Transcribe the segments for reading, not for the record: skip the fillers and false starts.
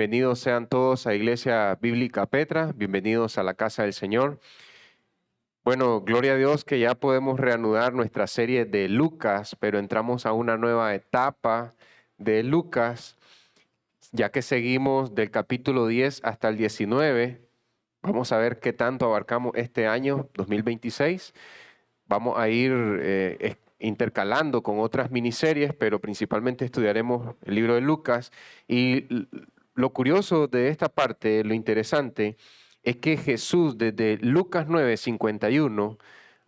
Bienvenidos sean todos a Iglesia Bíblica Petra, bienvenidos a la casa del Señor. Bueno, gloria a Dios que ya podemos reanudar nuestra serie de Lucas, pero entramos a una nueva etapa de Lucas, ya que seguimos del capítulo 10 hasta el 19. Vamos a ver qué tanto abarcamos este año 2026. Vamos a ir intercalando con otras miniseries, pero principalmente estudiaremos el libro de Lucas. Y lo curioso de esta parte, lo interesante, es que Jesús desde Lucas 9:51,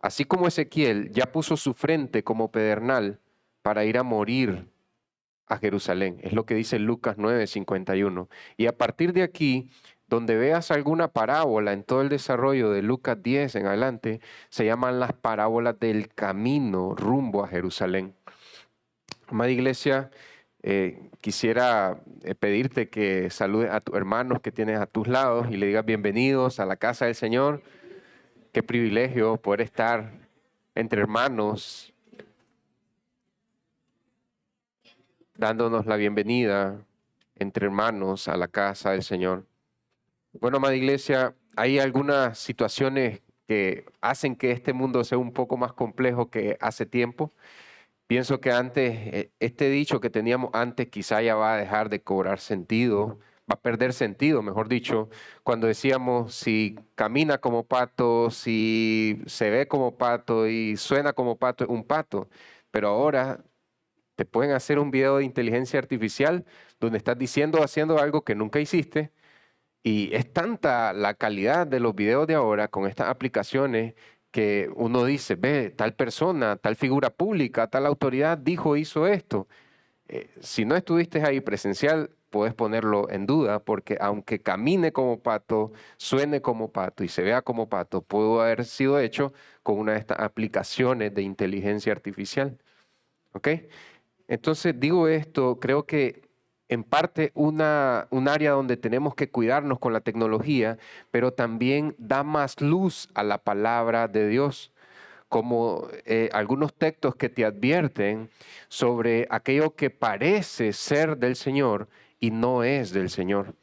así como Ezequiel, ya puso su frente como pedernal para ir a morir a Jerusalén. Es lo que dice Lucas 9:51. Y a partir de aquí, donde veas alguna parábola en todo el desarrollo de Lucas 10 en adelante, se llaman las parábolas del camino rumbo a Jerusalén. Amada iglesia, quisiera pedirte que saludes a tus hermanos que tienes a tus lados y le digas bienvenidos a la casa del Señor. Qué privilegio poder estar entre hermanos, dándonos la bienvenida entre hermanos a la casa del Señor. Bueno, amada iglesia, hay algunas situaciones que hacen que este mundo sea un poco más complejo que hace tiempo. Pienso que antes, este dicho que teníamos antes quizá ya va a dejar de cobrar sentido, va a perder sentido, mejor dicho, cuando decíamos si camina como pato, si se ve como pato y suena como pato, es un pato. Pero ahora te pueden hacer un video de inteligencia artificial donde estás diciendo o haciendo algo que nunca hiciste. Y es tanta la calidad de los videos de ahora con estas aplicaciones que uno dice, ve, tal persona, tal figura pública, tal autoridad dijo, hizo esto. Si no estuviste ahí presencial, puedes ponerlo en duda, porque aunque camine como pato, suene como pato y se vea como pato, pudo haber sido hecho con una de estas aplicaciones de inteligencia artificial. ¿Ok? Entonces digo esto, creo que en parte un área donde tenemos que cuidarnos con la tecnología, pero también da más luz a la palabra de Dios, como algunos textos que te advierten sobre aquello que parece ser del Señor y no es del Señor.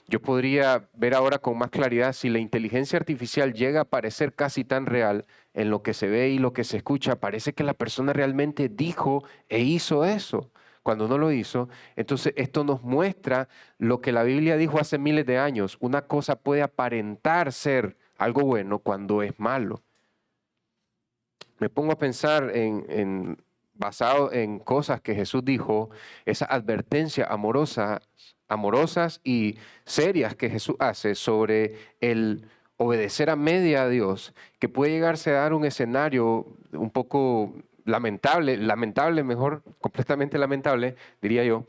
Yo podría ver ahora con más claridad si la inteligencia artificial llega a parecer casi tan real en lo que se ve y lo que se escucha. Parece que la persona realmente dijo e hizo eso. Cuando no lo hizo, entonces esto nos muestra lo que la Biblia dijo hace miles de años. Una cosa puede aparentar ser algo bueno cuando es malo. Me pongo a pensar basado en cosas que Jesús dijo, esas advertencias amorosas y serias que Jesús hace sobre el obedecer a media a Dios, que puede llegarse a dar un escenario un poco lamentable mejor, completamente lamentable, diría yo,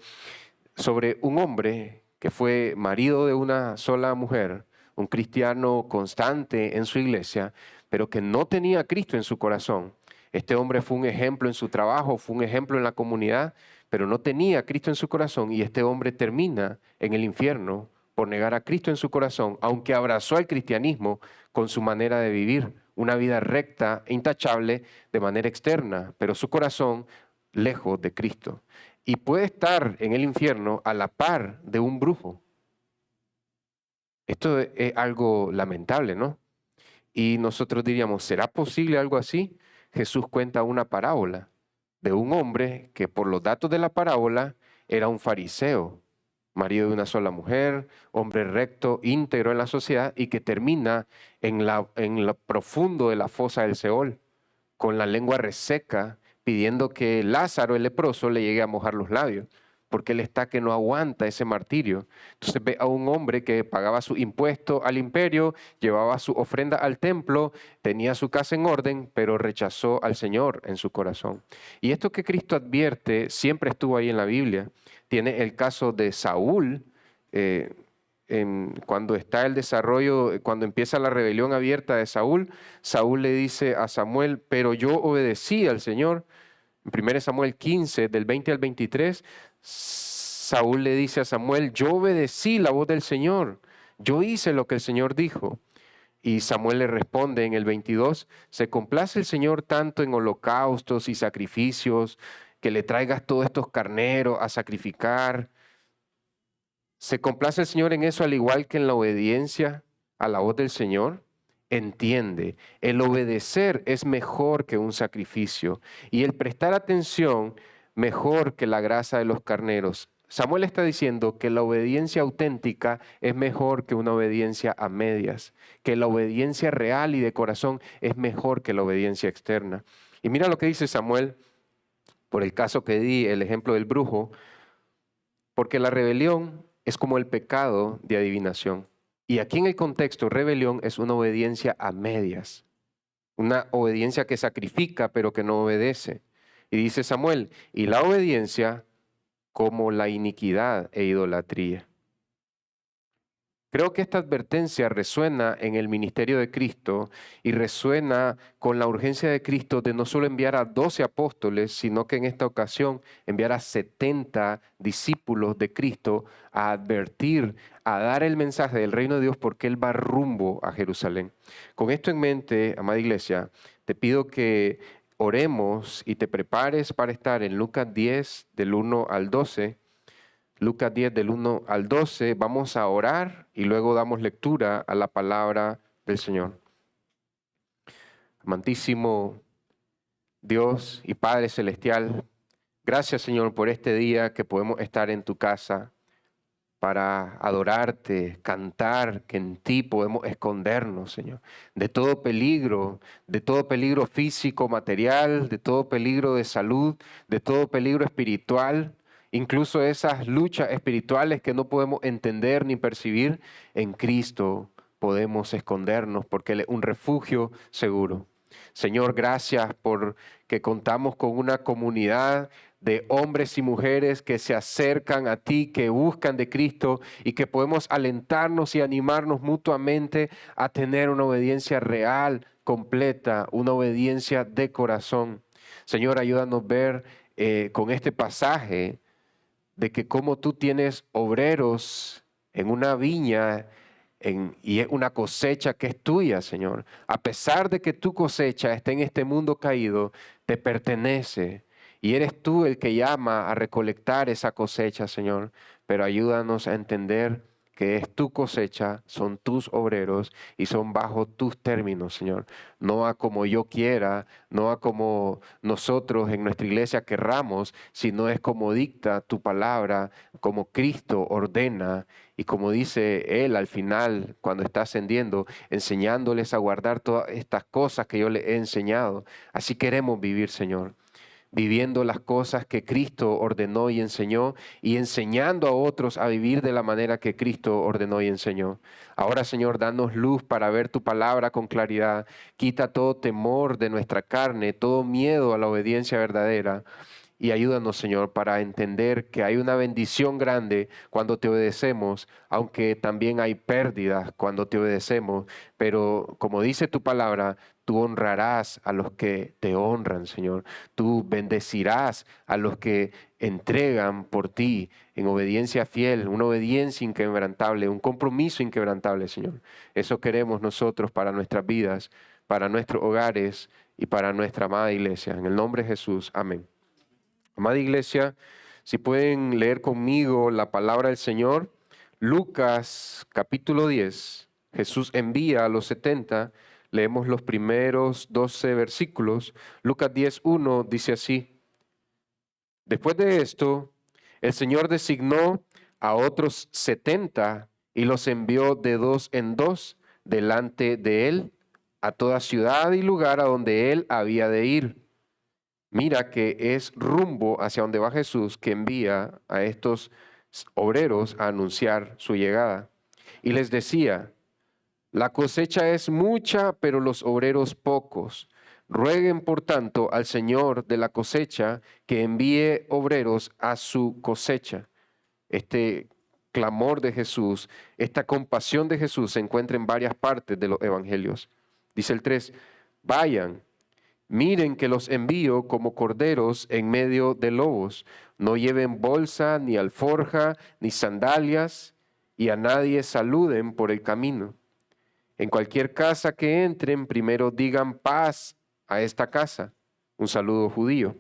sobre un hombre que fue marido de una sola mujer, un cristiano constante en su iglesia, pero que no tenía a Cristo en su corazón. Este hombre fue un ejemplo en su trabajo, fue un ejemplo en la comunidad, pero no tenía a Cristo en su corazón y este hombre termina en el infierno por negar a Cristo en su corazón, aunque abrazó el cristianismo con su manera de vivir, una vida recta e intachable de manera externa, pero su corazón lejos de Cristo. Y puede estar en el infierno a la par de un brujo. Esto es algo lamentable, ¿no? Y nosotros diríamos, ¿será posible algo así? Jesús cuenta una parábola de un hombre que por los datos de la parábola era un fariseo, marido de una sola mujer, hombre recto, íntegro en la sociedad y que termina en lo profundo de la fosa del Seol, con la lengua reseca, pidiendo que Lázaro, el leproso, le llegue a mojar los labios, porque él está que no aguanta ese martirio. Entonces ve a un hombre que pagaba su impuesto al imperio, llevaba su ofrenda al templo, tenía su casa en orden, pero rechazó al Señor en su corazón. Y esto que Cristo advierte siempre estuvo ahí en la Biblia. Tiene el caso de Saúl, cuando está el desarrollo, cuando empieza la rebelión abierta de Saúl, Saúl le dice a Samuel, pero yo obedecí al Señor. En 1 Samuel 15, del 20 al 23, Saúl le dice a Samuel, yo obedecí la voz del Señor, yo hice lo que el Señor dijo. Y Samuel le responde en el 22, ¿se complace el Señor tanto en holocaustos y sacrificios, que le traigas todos estos carneros a sacrificar? ¿Se complace el Señor en eso al igual que en la obediencia a la voz del Señor? Entiende, el obedecer es mejor que un sacrificio y el prestar atención mejor que la grasa de los carneros. Samuel está diciendo que la obediencia auténtica es mejor que una obediencia a medias, que la obediencia real y de corazón es mejor que la obediencia externa. Y mira lo que dice Samuel, por el caso que di, el ejemplo del brujo, porque la rebelión es como el pecado de adivinación. Y aquí en el contexto, rebelión es una obediencia a medias, una obediencia que sacrifica pero que no obedece. Y dice Samuel, y la obediencia como la iniquidad e idolatría. Creo que esta advertencia resuena en el ministerio de Cristo y resuena con la urgencia de Cristo de no solo enviar a 12 apóstoles, sino que en esta ocasión enviar a 70 discípulos de Cristo a advertir, a dar el mensaje del reino de Dios porque Él va rumbo a Jerusalén. Con esto en mente, amada iglesia, te pido que oremos y te prepares para estar en Lucas 10 del 1 al 12. Lucas 10 del 1 al 12, vamos a orar y luego damos lectura a la palabra del Señor. Amantísimo Dios y Padre Celestial, gracias Señor por este día que podemos estar en tu casa para adorarte, cantar, que en ti podemos escondernos, Señor, de todo peligro físico, material, de todo peligro de salud, de todo peligro espiritual. Incluso esas luchas espirituales que no podemos entender ni percibir, en Cristo podemos escondernos porque Él es un refugio seguro. Señor, gracias por que contamos con una comunidad de hombres y mujeres que se acercan a ti, que buscan de Cristo y que podemos alentarnos y animarnos mutuamente a tener una obediencia real, completa, una obediencia de corazón. Señor, ayúdanos a ver con este pasaje de que como tú tienes obreros en una viña y es una cosecha que es tuya, Señor. A pesar de que tu cosecha esté en este mundo caído, te pertenece. Y eres tú el que llama a recolectar esa cosecha, Señor. Pero ayúdanos a entender que es tu cosecha, son tus obreros y son bajo tus términos, Señor. No a como yo quiera, no a como nosotros en nuestra iglesia querramos, sino es como dicta tu palabra, como Cristo ordena y como dice Él al final, cuando está ascendiendo, enseñándoles a guardar todas estas cosas que yo les he enseñado. Así queremos vivir, Señor, viviendo las cosas que Cristo ordenó y enseñó y enseñando a otros a vivir de la manera que Cristo ordenó y enseñó. Ahora, Señor, danos luz para ver tu palabra con claridad. Quita todo temor de nuestra carne, todo miedo a la obediencia verdadera. Y ayúdanos, Señor, para entender que hay una bendición grande cuando te obedecemos, aunque también hay pérdidas cuando te obedecemos. Pero como dice tu palabra, tú honrarás a los que te honran, Señor. Tú bendecirás a los que entregan por ti en obediencia fiel, una obediencia inquebrantable, un compromiso inquebrantable, Señor. Eso queremos nosotros para nuestras vidas, para nuestros hogares y para nuestra amada iglesia. En el nombre de Jesús, amén. Amada iglesia, si pueden leer conmigo la palabra del Señor, Lucas capítulo 10, Jesús envía a los 70, leemos los primeros 12 versículos. Lucas 10:1 dice así: Después de esto, el Señor designó a otros 70 y los envió de dos en dos delante de él a toda ciudad y lugar a donde él había de ir. Mira que es rumbo hacia donde va Jesús que envía a estos obreros a anunciar su llegada. Y les decía, la cosecha es mucha, pero los obreros pocos. Rueguen, por tanto, al Señor de la cosecha que envíe obreros a su cosecha. Este clamor de Jesús, esta compasión de Jesús se encuentra en varias partes de los evangelios. Dice el 3, vayan. Miren que los envío como corderos en medio de lobos. No lleven bolsa, ni alforja, ni sandalias, y a nadie saluden por el camino. En cualquier casa que entren, primero digan paz a esta casa, un saludo judío.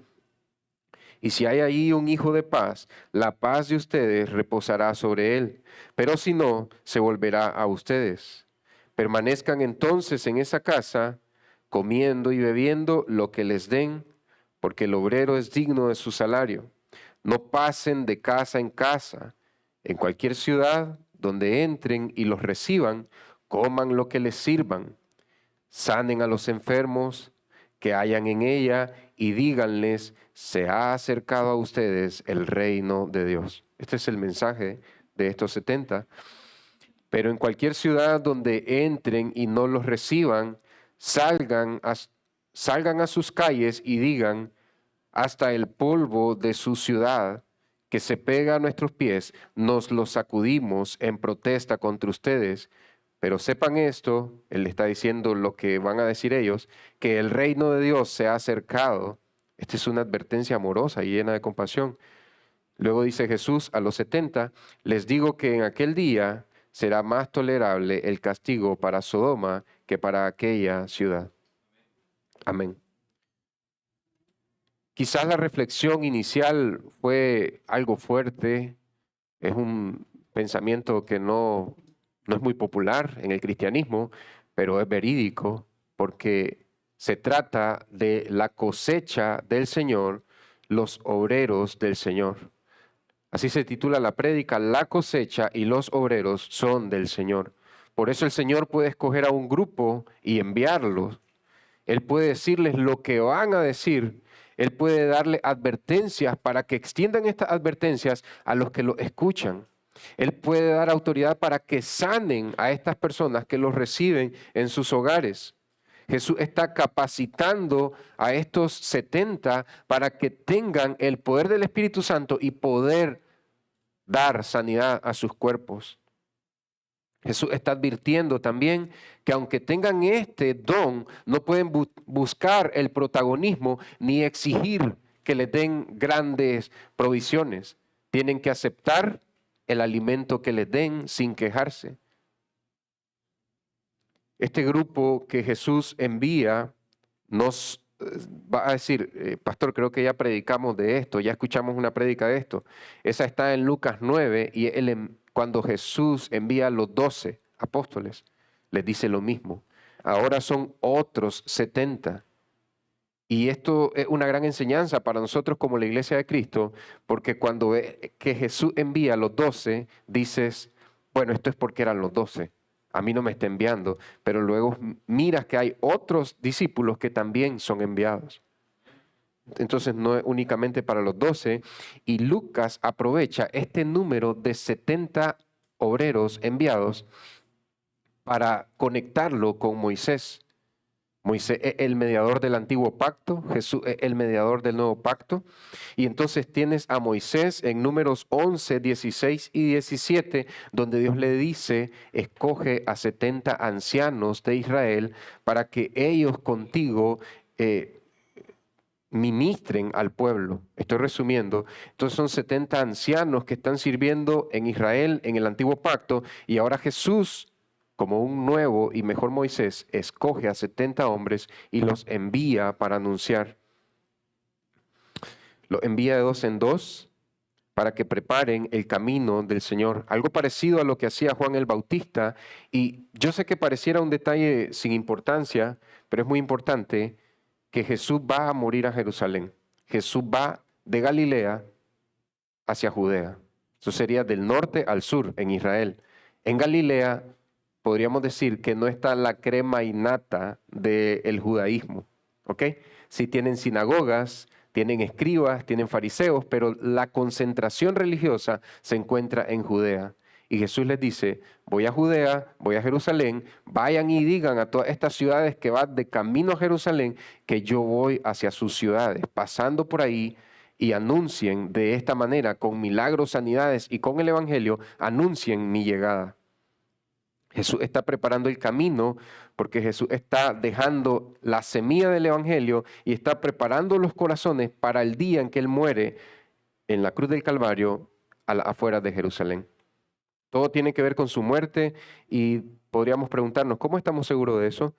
Y si hay ahí un hijo de paz, la paz de ustedes reposará sobre él. Pero si no, se volverá a ustedes. Permanezcan entonces en esa casa, comiendo y bebiendo lo que les den, porque el obrero es digno de su salario. No pasen de casa en casa. En cualquier ciudad donde entren y los reciban, coman lo que les sirvan. Sanen a los enfermos que hayan en ella y díganles, se ha acercado a ustedes el reino de Dios. Este es el mensaje de estos 70. Pero en cualquier ciudad donde entren y no los reciban, salgan a sus calles y digan, hasta el polvo de su ciudad que se pega a nuestros pies, nos lo sacudimos en protesta contra ustedes. Pero sepan esto, él le está diciendo lo que van a decir ellos, que el reino de Dios se ha acercado. Esta es una advertencia amorosa y llena de compasión. Luego dice Jesús a los 70, les digo que en aquel día será más tolerable el castigo para Sodoma que para aquella ciudad. Amén. Quizás la reflexión inicial fue algo fuerte, es un pensamiento que no es muy popular en el cristianismo, pero es verídico porque se trata de la cosecha del Señor, los obreros del Señor. Así se titula la prédica, la cosecha y los obreros son del Señor. Por eso el Señor puede escoger a un grupo y enviarlos. Él puede decirles lo que van a decir. Él puede darle advertencias para que extiendan estas advertencias a los que lo escuchan. Él puede dar autoridad para que sanen a estas personas que los reciben en sus hogares. Jesús está capacitando a estos 70 para que tengan el poder del Espíritu Santo y poder dar sanidad a sus cuerpos. Jesús está advirtiendo también que aunque tengan este don, no pueden buscar el protagonismo ni exigir que les den grandes provisiones. Tienen que aceptar el alimento que les den sin quejarse. Este grupo que Jesús envía nos va a decir, pastor, creo que ya predicamos de esto, ya escuchamos una prédica de esto. Esa está en Lucas 9 y cuando Jesús envía a los 12 apóstoles, les dice lo mismo. Ahora son otros 70. Y esto es una gran enseñanza para nosotros como la iglesia de Cristo, porque cuando ve que Jesús envía a los 12, dices, bueno, esto es porque eran los 12. A mí no me está enviando, pero luego miras que hay otros discípulos que también son enviados. Entonces no es únicamente para los 12, y Lucas aprovecha este número de 70 obreros enviados para conectarlo con Moisés. Moisés es el mediador del antiguo pacto, Jesús es el mediador del nuevo pacto. Y entonces tienes a Moisés en Números 11, 16 y 17, donde Dios le dice, escoge a 70 ancianos de Israel para que ellos contigo ministren al pueblo. Estoy resumiendo. Entonces son 70 ancianos que están sirviendo en Israel en el antiguo pacto, y ahora Jesús, como un nuevo y mejor Moisés, escoge a 70 hombres y los envía para anunciar. Los envía de dos en dos para que preparen el camino del Señor. Algo parecido a lo que hacía Juan el Bautista. Y yo sé que pareciera un detalle sin importancia, pero es muy importante que Jesús va a morir a Jerusalén. Jesús va de Galilea hacia Judea. Eso sería del norte al sur en Israel. En Galilea podríamos decir que no está la crema innata del judaísmo, ¿ok? Sí tienen sinagogas, tienen escribas, tienen fariseos, pero la concentración religiosa se encuentra en Judea. Y Jesús les dice, voy a Judea, voy a Jerusalén, vayan y digan a todas estas ciudades que van de camino a Jerusalén que yo voy hacia sus ciudades, pasando por ahí, y anuncien de esta manera, con milagros, sanidades y con el Evangelio, anuncien mi llegada. Jesús está preparando el camino porque Jesús está dejando la semilla del Evangelio y está preparando los corazones para el día en que Él muere en la cruz del Calvario a las afueras de Jerusalén. Todo tiene que ver con su muerte y podríamos preguntarnos, ¿cómo estamos seguros de eso?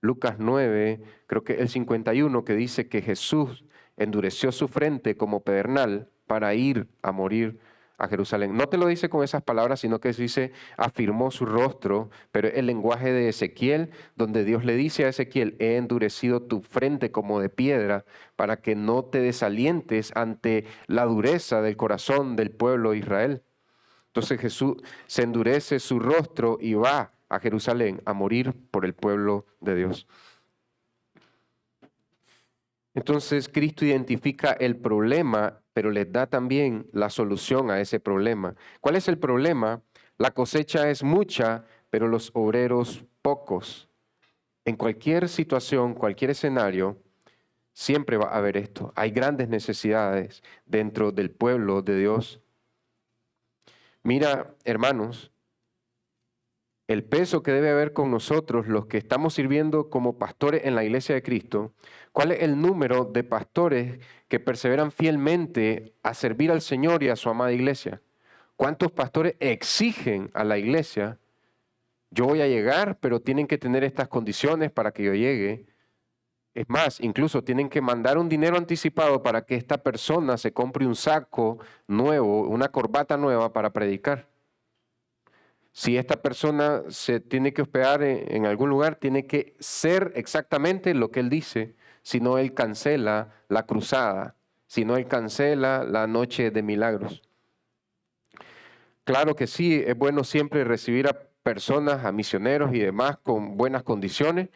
Lucas 9, creo que el 51, que dice que Jesús endureció su frente como pedernal para ir a morir a Jerusalén. No te lo dice con esas palabras, sino que dice, afirmó su rostro, pero el lenguaje de Ezequiel, donde Dios le dice a Ezequiel, he endurecido tu frente como de piedra para que no te desalientes ante la dureza del corazón del pueblo de Israel. Entonces Jesús se endurece su rostro y va a Jerusalén a morir por el pueblo de Dios. Entonces Cristo identifica el problema, pero les da también la solución a ese problema. ¿Cuál es el problema? La cosecha es mucha, pero los obreros pocos. En cualquier situación, cualquier escenario, siempre va a haber esto. Hay grandes necesidades dentro del pueblo de Dios. Mira, hermanos, el peso que debe haber con nosotros, los que estamos sirviendo como pastores en la iglesia de Cristo, ¿cuál es el número de pastores que perseveran fielmente a servir al Señor y a su amada iglesia? ¿Cuántos pastores exigen a la iglesia? Yo voy a llegar, pero tienen que tener estas condiciones para que yo llegue. Es más, incluso tienen que mandar un dinero anticipado para que esta persona se compre un saco nuevo, una corbata nueva para predicar. Si esta persona se tiene que hospedar en algún lugar, tiene que ser exactamente lo que él dice, si no él cancela la cruzada, si no él cancela la noche de milagros. Claro que sí, es bueno siempre recibir a personas, a misioneros y demás con buenas condiciones,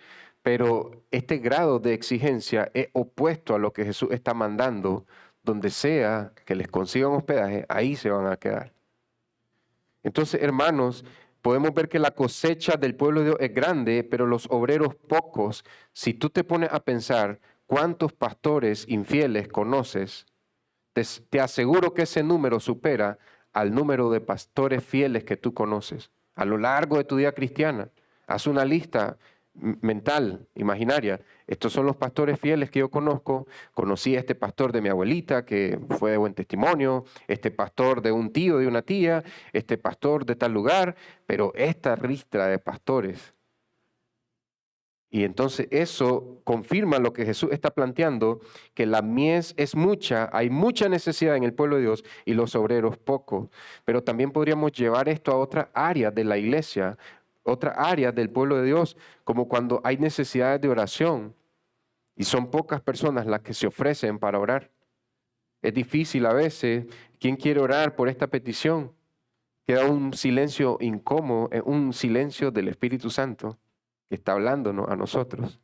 pero este grado de exigencia es opuesto a lo que Jesús está mandando. Donde sea que les consigan hospedaje, ahí se van a quedar. Entonces, hermanos, podemos ver que la cosecha del pueblo de Dios es grande, pero los obreros pocos. Si tú te pones a pensar cuántos pastores infieles conoces, te aseguro que ese número supera al número de pastores fieles que tú conoces a lo largo de tu vida cristiana. Haz una lista mental, imaginaria. Estos son los pastores fieles que yo conozco. Conocí a este pastor de mi abuelita que fue de buen testimonio, este pastor de un tío, de una tía, este pastor de tal lugar, pero esta ristra de pastores. Y entonces eso confirma lo que Jesús está planteando, que la mies es mucha, hay mucha necesidad en el pueblo de Dios y los obreros pocos. Pero también podríamos llevar esto a otra área de la iglesia, otra área del pueblo de Dios, como cuando hay necesidades de oración y son pocas personas las que se ofrecen para orar. Es difícil a veces. ¿Quién quiere orar por esta petición? Queda un silencio incómodo, un silencio del Espíritu Santo que está hablándonos a nosotros.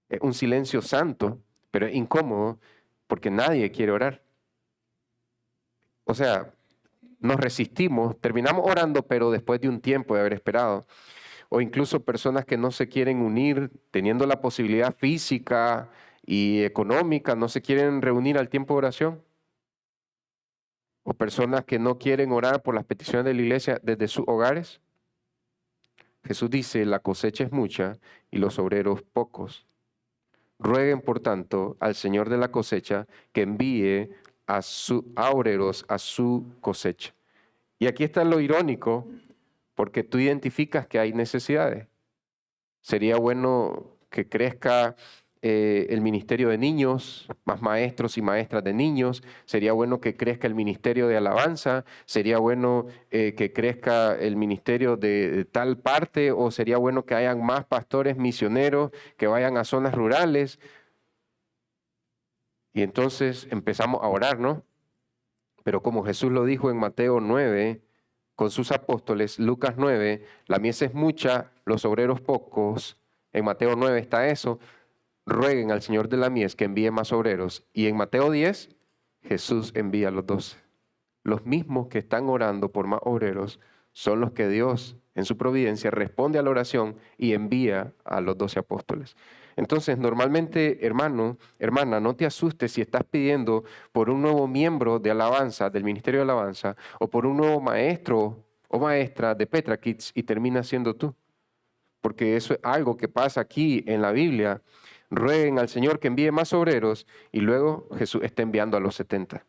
Es un silencio santo, pero es incómodo porque nadie quiere orar. O sea, nos resistimos, terminamos orando, pero después de un tiempo de haber esperado. O incluso personas que no se quieren unir, teniendo la posibilidad física y económica, no se quieren reunir al tiempo de oración. O personas que no quieren orar por las peticiones de la iglesia desde sus hogares. Jesús dice, la cosecha es mucha y los obreros pocos. Rueguen, por tanto, al Señor de la cosecha que envíe a obreros a su cosecha. Y aquí está lo irónico, porque tú identificas que hay necesidades. Sería bueno que crezca el ministerio de niños, más maestros y maestras de niños. Sería bueno que crezca el ministerio de alabanza. Sería bueno que crezca el ministerio de tal parte, o sería bueno que hayan más pastores misioneros que vayan a zonas rurales. Y entonces empezamos a orar, ¿no? Pero como Jesús lo dijo en Mateo 9, con sus apóstoles, Lucas 9, la mies es mucha, los obreros pocos. En Mateo 9 está eso. Rueguen al Señor de la mies que envíe más obreros. Y en Mateo 10, Jesús envía a los 12. Los mismos que están orando por más obreros son los que Dios, en su providencia, responde a la oración y envía a los 12 apóstoles. Entonces, normalmente, hermano, hermana, no te asustes si estás pidiendo por un nuevo miembro de alabanza, del ministerio de alabanza, o por un nuevo maestro o maestra de Petra Kids y termina siendo tú. Porque eso es algo que pasa aquí en la Biblia. Rueguen al Señor que envíe más obreros y luego Jesús está enviando a los 70.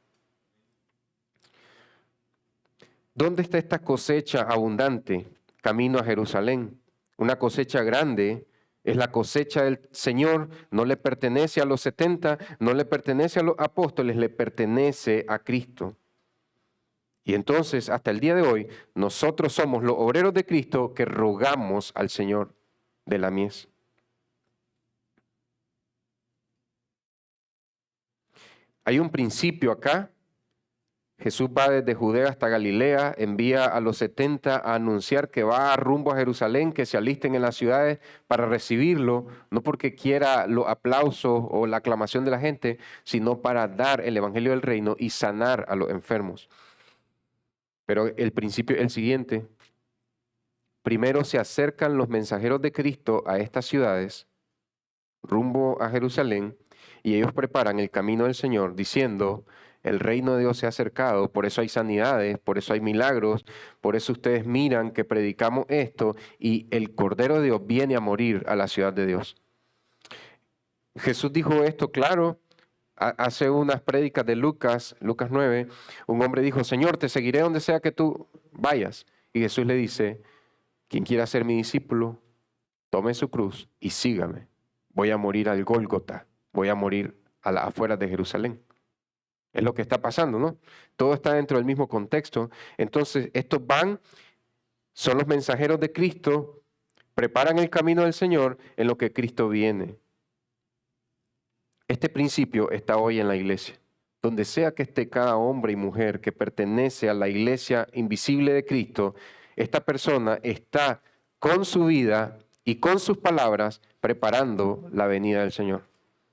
¿Dónde está esta cosecha abundante? Camino a Jerusalén. Una cosecha grande Es la cosecha del Señor, no le pertenece a los 70, no le pertenece a los apóstoles, le pertenece a Cristo. Y entonces, hasta el día de hoy, nosotros somos los obreros de Cristo que rogamos al Señor de la mies. Hay un principio acá. Jesús va desde Judea hasta Galilea, envía a los 70 a anunciar que va rumbo a Jerusalén, que se alisten en las ciudades para recibirlo, no porque quiera los aplausos o la aclamación de la gente, sino para dar el evangelio del reino y sanar a los enfermos. Pero el principio es el siguiente. Primero se acercan los mensajeros de Cristo a estas ciudades, rumbo a Jerusalén, y ellos preparan el camino del Señor, diciendo: el reino de Dios se ha acercado, por eso hay sanidades, por eso hay milagros, por eso ustedes miran que predicamos esto, y el Cordero de Dios viene a morir a la ciudad de Dios. Jesús dijo esto, claro. Hace unas prédicas de Lucas 9, un hombre dijo: Señor, te seguiré donde sea que tú vayas. Y Jesús le dice: quien quiera ser mi discípulo, tome su cruz y sígame. Voy a morir al Gólgota, voy a morir a las afueras de Jerusalén. Es lo que está pasando, ¿no? Todo está dentro del mismo contexto. Entonces, estos son los mensajeros de Cristo, preparan el camino del Señor en lo que Cristo viene. Este principio está hoy en la iglesia. Donde sea que esté cada hombre y mujer que pertenece a la iglesia invisible de Cristo, esta persona está con su vida y con sus palabras preparando la venida del Señor,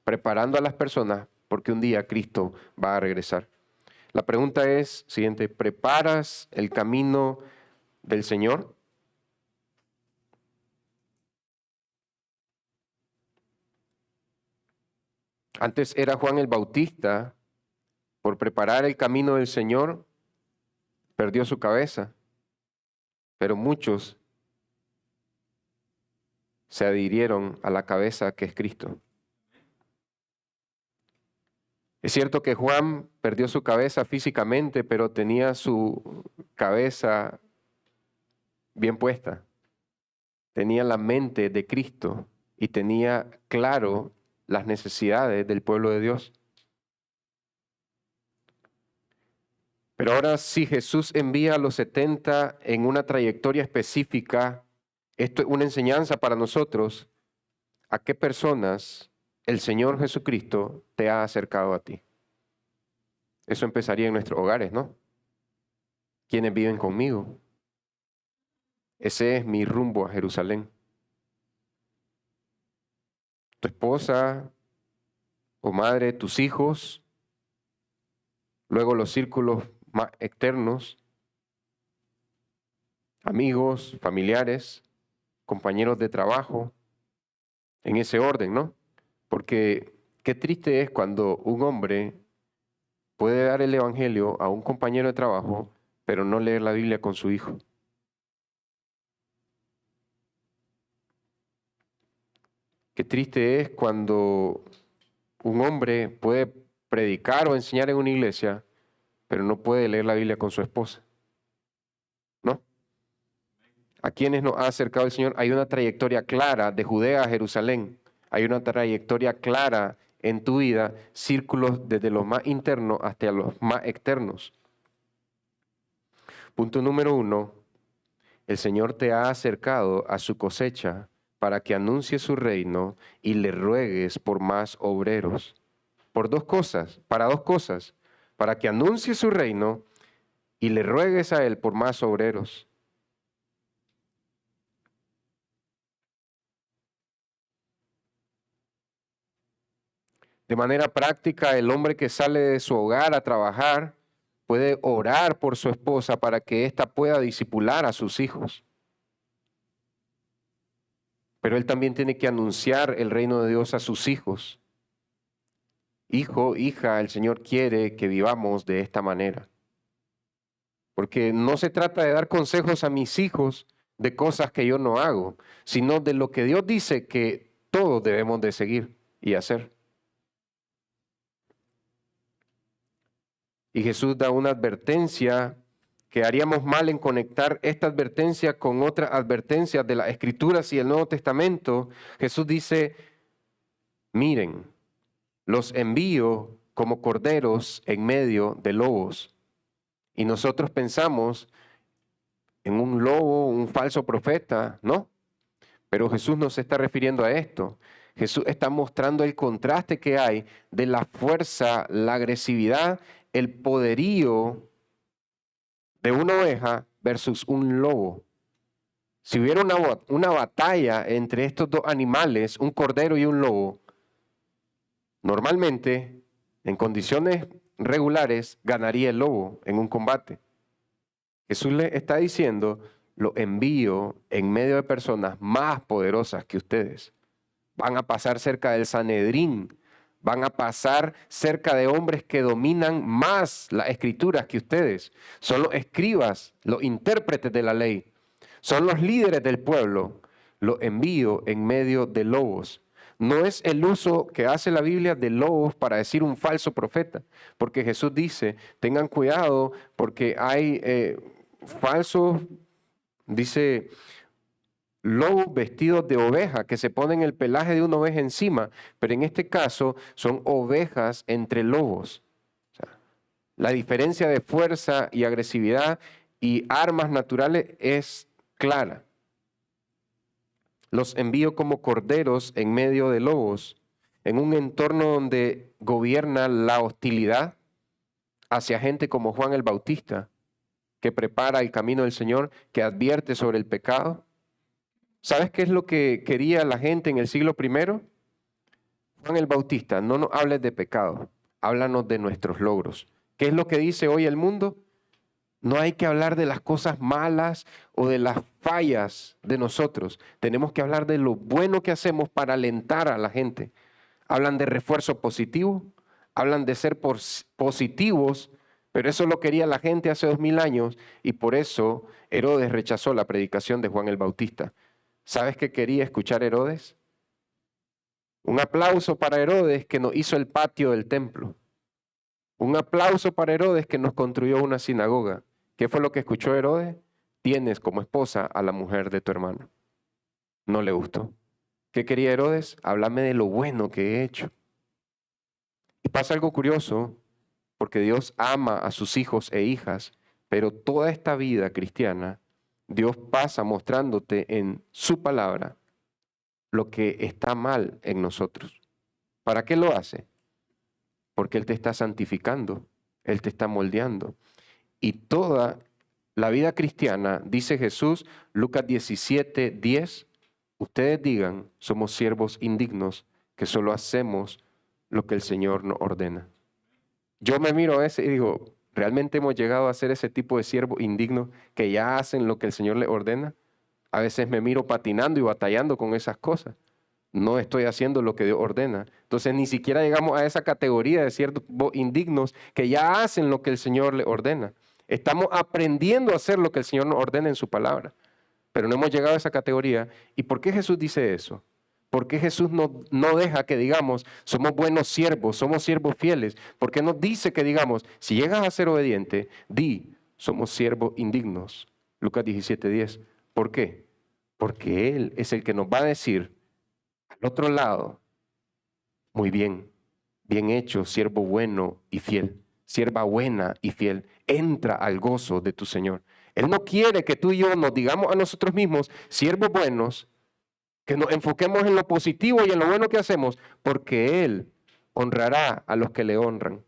preparando a las personas porque un día Cristo va a regresar. La pregunta es siguiente: ¿preparas el camino del Señor? Antes era Juan el Bautista, por preparar el camino del Señor, perdió su cabeza, pero muchos se adhirieron a la cabeza que es Cristo. Es cierto que Juan perdió su cabeza físicamente, pero tenía su cabeza bien puesta. Tenía la mente de Cristo y tenía claro las necesidades del pueblo de Dios. Pero ahora, si Jesús envía a los 70 en una trayectoria específica, esto es una enseñanza para nosotros. ¿A qué personas el Señor Jesucristo te ha acercado a ti? Eso empezaría en nuestros hogares, ¿no? ¿Quiénes viven conmigo? Ese es mi rumbo a Jerusalén. Tu esposa o madre, tus hijos, luego los círculos más externos, amigos, familiares, compañeros de trabajo, en ese orden, ¿no? Porque qué triste es cuando un hombre puede dar el evangelio a un compañero de trabajo, pero no leer la Biblia con su hijo. Qué triste es cuando un hombre puede predicar o enseñar en una iglesia, pero no puede leer la Biblia con su esposa. ¿No? A quienes nos ha acercado el Señor, hay una trayectoria clara de Judea a Jerusalén. Hay una trayectoria clara en tu vida, círculos desde los más internos hasta los más externos. Punto número 1, el Señor te ha acercado a su cosecha para que anuncie su reino y le ruegues por más obreros. Para dos cosas, para que anuncie su reino y le ruegues a Él por más obreros. De manera práctica, el hombre que sale de su hogar a trabajar puede orar por su esposa para que ésta pueda discipular a sus hijos. Pero él también tiene que anunciar el reino de Dios a sus hijos. Hijo, hija, el Señor quiere que vivamos de esta manera. Porque no se trata de dar consejos a mis hijos de cosas que yo no hago, sino de lo que Dios dice que todos debemos de seguir y hacer. Y Jesús da una advertencia que haríamos mal en conectar esta advertencia con otras advertencias de las Escrituras y el Nuevo Testamento. Jesús dice, miren, los envío como corderos en medio de lobos. Y nosotros pensamos en un lobo, un falso profeta, ¿no? Pero Jesús no se está refiriendo a esto. Jesús está mostrando el contraste que hay de la fuerza, la agresividad, el poderío de una oveja versus un lobo. Si hubiera una batalla entre estos dos animales, un cordero y un lobo, normalmente, en condiciones regulares, ganaría el lobo en un combate. Jesús le está diciendo, lo envío en medio de personas más poderosas que ustedes. Van a pasar cerca del Sanedrín, van a pasar cerca de hombres que dominan más las escrituras que ustedes. Son los escribas, los intérpretes de la ley, son los líderes del pueblo. Los envío en medio de lobos. No es el uso que hace la Biblia de lobos para decir un falso profeta, porque Jesús dice, tengan cuidado porque hay falsos, dice, lobos vestidos de oveja que se ponen el pelaje de una oveja encima, pero en este caso son ovejas entre lobos. O sea, la diferencia de fuerza y agresividad y armas naturales es clara. Los envío como corderos en medio de lobos, en un entorno donde gobierna la hostilidad hacia gente como Juan el Bautista, que prepara el camino del Señor, que advierte sobre el pecado. ¿Sabes qué es lo que quería la gente en el siglo I? Juan el Bautista, no nos hables de pecado, háblanos de nuestros logros. ¿Qué es lo que dice hoy el mundo? No hay que hablar de las cosas malas o de las fallas de nosotros. Tenemos que hablar de lo bueno que hacemos para alentar a la gente. Hablan de refuerzo positivo, hablan de ser positivos, pero eso lo quería la gente hace 2000 años y por eso Herodes rechazó la predicación de Juan el Bautista. ¿Sabes qué quería escuchar Herodes? Un aplauso para Herodes que nos hizo el patio del templo. Un aplauso para Herodes que nos construyó una sinagoga. ¿Qué fue lo que escuchó Herodes? Tienes como esposa a la mujer de tu hermano. No le gustó. ¿Qué quería Herodes? Háblame de lo bueno que he hecho. Y pasa algo curioso, porque Dios ama a sus hijos e hijas, pero toda esta vida cristiana, Dios pasa mostrándote en su palabra lo que está mal en nosotros. ¿Para qué lo hace? Porque Él te está santificando, Él te está moldeando. Y toda la vida cristiana, dice Jesús, Lucas 17:10, ustedes digan, somos siervos indignos, que solo hacemos lo que el Señor nos ordena. Yo me miro a ese y digo, ¿realmente hemos llegado a ser ese tipo de siervos indignos que ya hacen lo que el Señor les ordena? A veces me miro patinando y batallando con esas cosas. No estoy haciendo lo que Dios ordena. Entonces ni siquiera llegamos a esa categoría de siervos indignos que ya hacen lo que el Señor les ordena. Estamos aprendiendo a hacer lo que el Señor nos ordena en su palabra, pero no hemos llegado a esa categoría. ¿Y por qué Jesús dice eso? ¿Por qué Jesús no deja que digamos, somos buenos siervos, somos siervos fieles? ¿Por qué nos dice que digamos, si llegas a ser obediente, di, somos siervos indignos? Lucas 17:10. ¿Por qué? Porque Él es el que nos va a decir al otro lado, muy bien, bien hecho, siervo bueno y fiel, sierva buena y fiel, entra al gozo de tu Señor. Él no quiere que tú y yo nos digamos a nosotros mismos, siervos buenos, que nos enfoquemos en lo positivo y en lo bueno que hacemos, porque Él honrará a los que le honran.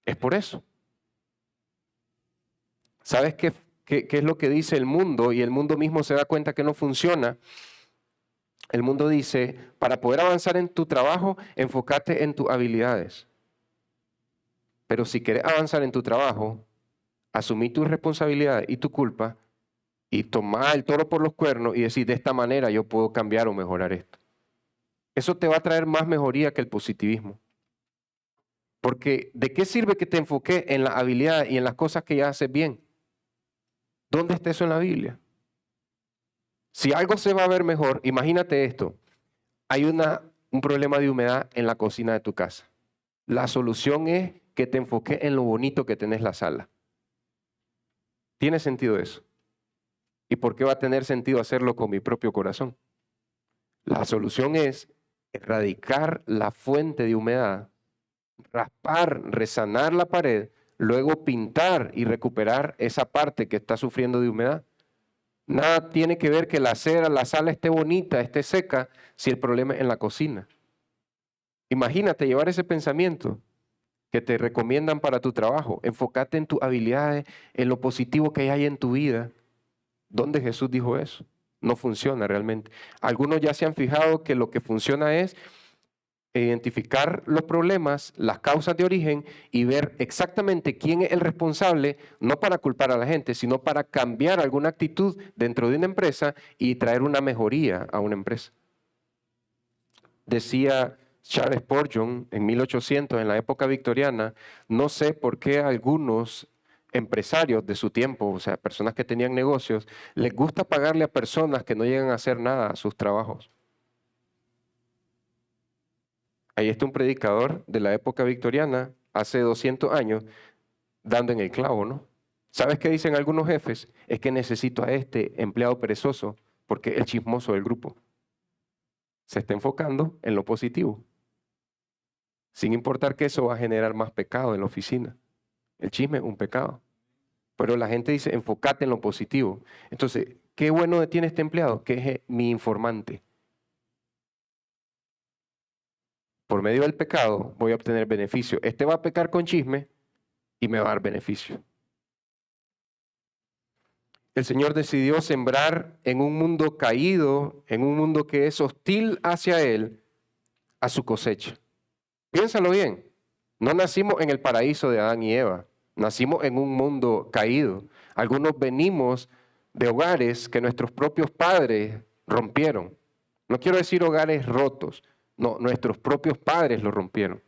Es por eso. ¿Sabes qué es lo que dice el mundo? Y el mundo mismo se da cuenta que no funciona. El mundo dice, para poder avanzar en tu trabajo, enfócate en tus habilidades. Pero si quieres avanzar en tu trabajo, asumí tu responsabilidad y tu culpa y tomar el toro por los cuernos y decir, de esta manera yo puedo cambiar o mejorar esto. Eso te va a traer más mejoría que el positivismo. Porque ¿de qué sirve que te enfoques en la habilidad y en las cosas que ya haces bien? ¿Dónde está eso en la Biblia? Si algo se va a ver mejor, imagínate esto. Hay un problema de humedad en la cocina de tu casa. La solución es que te enfoques en lo bonito que tenés la sala. ¿Tiene sentido eso? ¿Y por qué va a tener sentido hacerlo con mi propio corazón? La solución es erradicar la fuente de humedad, raspar, resanar la pared, luego pintar y recuperar esa parte que está sufriendo de humedad. Nada tiene que ver que la acera, la sala esté bonita, esté seca, si el problema es en la cocina. Imagínate llevar ese pensamiento que te recomiendan para tu trabajo. Enfócate en tus habilidades, en lo positivo que hay en tu vida. ¿Dónde Jesús dijo eso? No funciona realmente. Algunos ya se han fijado que lo que funciona es identificar los problemas, las causas de origen y ver exactamente quién es el responsable, no para culpar a la gente, sino para cambiar alguna actitud dentro de una empresa y traer una mejoría a una empresa. Decía Charles Spurgeon en 1800, en la época victoriana, no sé por qué a algunos empresarios de su tiempo, o sea, personas que tenían negocios, les gusta pagarle a personas que no llegan a hacer nada a sus trabajos. Ahí está un predicador de la época victoriana, hace 200 años, dando en el clavo, ¿no? ¿Sabes qué dicen algunos jefes? Es que necesito a este empleado perezoso porque es el chismoso del grupo. Se está enfocando en lo positivo, sin importar que eso va a generar más pecado en la oficina. El chisme es un pecado. Pero la gente dice, enfócate en lo positivo. Entonces, ¿qué bueno tiene este empleado? Que es mi informante. Por medio del pecado voy a obtener beneficio. Este va a pecar con chisme y me va a dar beneficio. El Señor decidió sembrar en un mundo caído, en un mundo que es hostil hacia Él, a su cosecha. Piénsalo bien. No nacimos en el paraíso de Adán y Eva. Nacimos en un mundo caído. Algunos venimos de hogares que nuestros propios padres rompieron. No quiero decir hogares rotos. No, nuestros propios padres lo rompieron.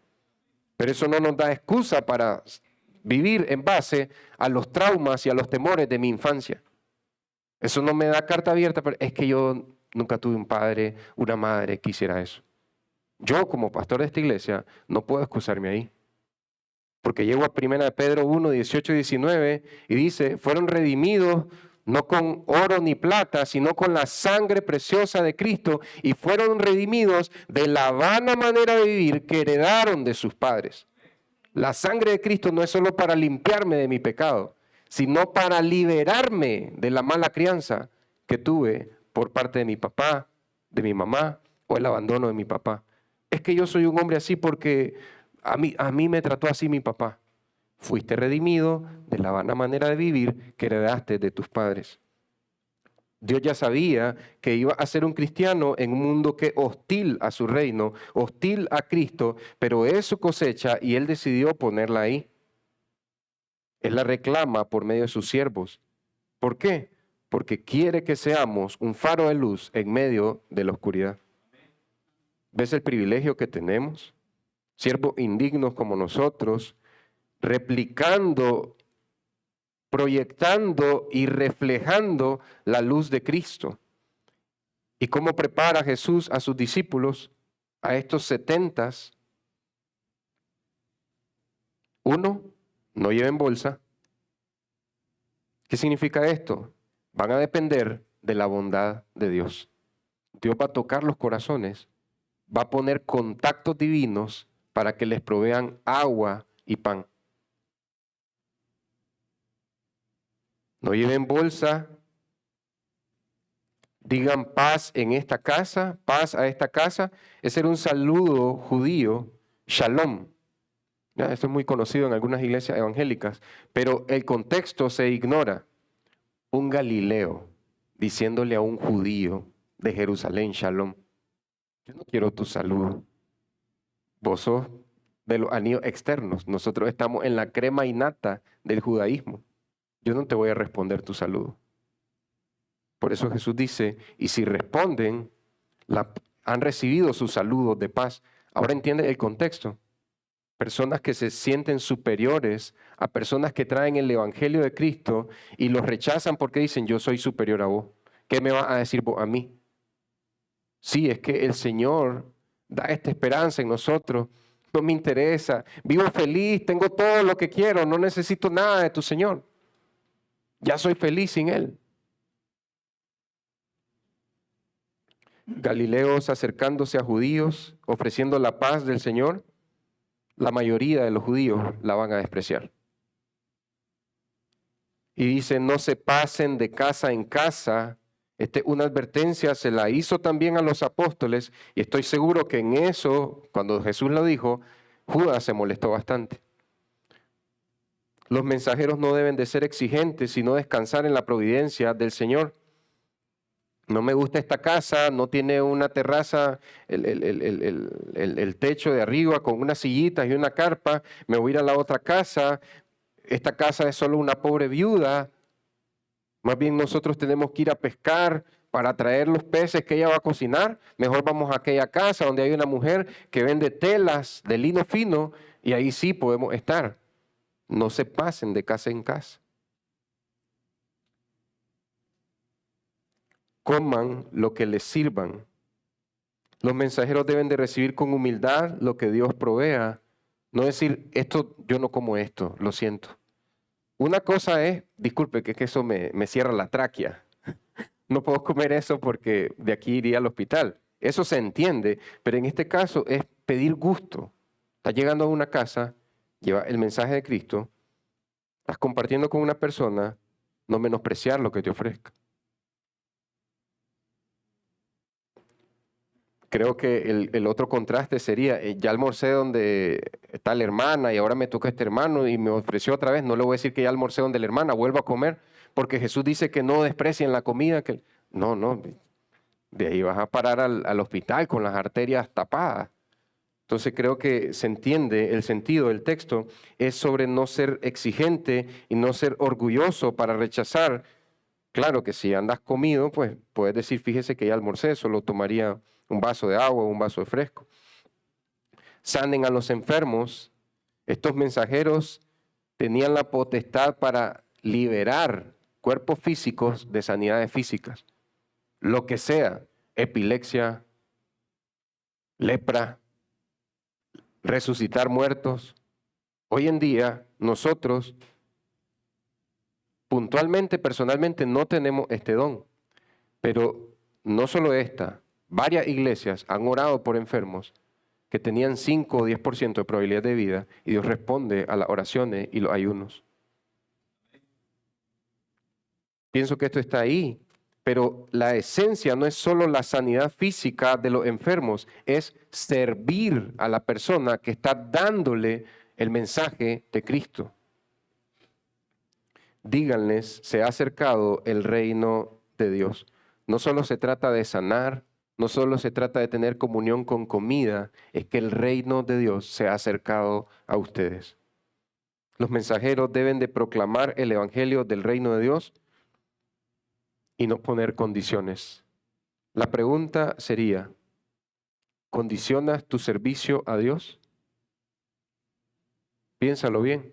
Pero eso no nos da excusa para vivir en base a los traumas y a los temores de mi infancia. Eso no me da carta abierta, pero es que yo nunca tuve un padre, una madre que hiciera eso. Yo, como pastor de esta iglesia, no puedo excusarme ahí. Porque llego a 1 Pedro 1, 18 y 19 y dice, fueron redimidos no con oro ni plata, sino con la sangre preciosa de Cristo y fueron redimidos de la vana manera de vivir que heredaron de sus padres. La sangre de Cristo no es solo para limpiarme de mi pecado, sino para liberarme de la mala crianza que tuve por parte de mi papá, de mi mamá o el abandono de mi papá. Es que yo soy un hombre así porque a mí me trató así mi papá. Fuiste redimido de la vana manera de vivir que heredaste de tus padres. Dios ya sabía que iba a ser un cristiano en un mundo que hostil a su reino, hostil a Cristo, pero es su cosecha y Él decidió ponerla ahí. Él la reclama por medio de sus siervos. ¿Por qué? Porque quiere que seamos un faro de luz en medio de la oscuridad. ¿Ves el privilegio que tenemos? Siervos indignos como nosotros, replicando, proyectando y reflejando la luz de Cristo. ¿Y cómo prepara Jesús a sus discípulos, a estos 70? Uno, no lleven bolsa. ¿Qué significa esto? Van a depender de la bondad de Dios. Dios va a tocar los corazones, va a poner contactos divinos para que les provean agua y pan. No lleven bolsa, digan paz en esta casa, paz a esta casa. Ese era un saludo judío, shalom. Ya, esto es muy conocido en algunas iglesias evangélicas, pero el contexto se ignora. Un galileo diciéndole a un judío de Jerusalén, shalom. Yo no quiero tu saludo. Vos sos de los anillos externos. Nosotros estamos en la crema innata del judaísmo. Yo no te voy a responder tu saludo. Por eso Jesús dice, y si responden, han recibido sus saludos de paz. Ahora entiende el contexto. Personas que se sienten superiores a personas que traen el evangelio de Cristo y los rechazan porque dicen, yo soy superior a vos. ¿Qué me vas a decir vos a mí? Sí, es que el Señor da esta esperanza en nosotros. No me interesa. Vivo feliz, tengo todo lo que quiero, no necesito nada de tu Señor. Ya soy feliz sin Él. Galileos acercándose a judíos, ofreciendo la paz del Señor, la mayoría de los judíos la van a despreciar. Y dice, no se pasen de casa en casa. Una advertencia se la hizo también a los apóstoles, y estoy seguro que en eso, cuando Jesús lo dijo, Judas se molestó bastante. Los mensajeros no deben de ser exigentes, sino descansar en la providencia del Señor. No me gusta esta casa, no tiene una terraza, el techo de arriba con unas sillitas y una carpa, me voy a ir a la otra casa, esta casa es solo una pobre viuda, más bien nosotros tenemos que ir a pescar para traer los peces que ella va a cocinar, mejor vamos a aquella casa donde hay una mujer que vende telas de lino fino y ahí sí podemos estar. No se pasen de casa en casa. Coman lo que les sirvan. Los mensajeros deben de recibir con humildad lo que Dios provea. No decir, esto, yo no como esto, lo siento. Una cosa es, disculpe, que eso me cierra la tráquea. No puedo comer eso porque de aquí iría al hospital. Eso se entiende, pero en este caso es pedir gusto. Estás llegando a una casa, lleva el mensaje de Cristo, estás compartiendo con una persona, no menospreciar lo que te ofrezca. Creo que el otro contraste sería, ya almorcé donde está la hermana y ahora me toca este hermano y me ofreció otra vez, no le voy a decir que ya almorcé donde la hermana, vuelvo a comer, porque Jesús dice que no desprecien la comida. No, de ahí vas a parar al hospital con las arterias tapadas. Entonces creo que se entiende el sentido del texto, es sobre no ser exigente y no ser orgulloso para rechazar. Claro que si andas comido, pues puedes decir, fíjese que ya almorcé, solo tomaría un vaso de agua o un vaso de fresco. Sanen a los enfermos. Estos mensajeros tenían la potestad para liberar cuerpos físicos de sanidades físicas. Lo que sea, epilepsia, lepra, resucitar muertos. Hoy en día nosotros puntualmente, personalmente no tenemos este don, pero no solo esta, varias iglesias han orado por enfermos que tenían 5 o 10% de probabilidad de vida y Dios responde a las oraciones y los ayunos. Pienso que esto está ahí, pero la esencia no es solo la sanidad física de los enfermos, es servir a la persona que está dándole el mensaje de Cristo. Díganles, se ha acercado el reino de Dios. No solo se trata de sanar, no solo se trata de tener comunión con comida, es que el reino de Dios se ha acercado a ustedes. Los mensajeros deben de proclamar el evangelio del reino de Dios y no poner condiciones. La pregunta sería, ¿condicionas tu servicio a Dios? Piénsalo bien.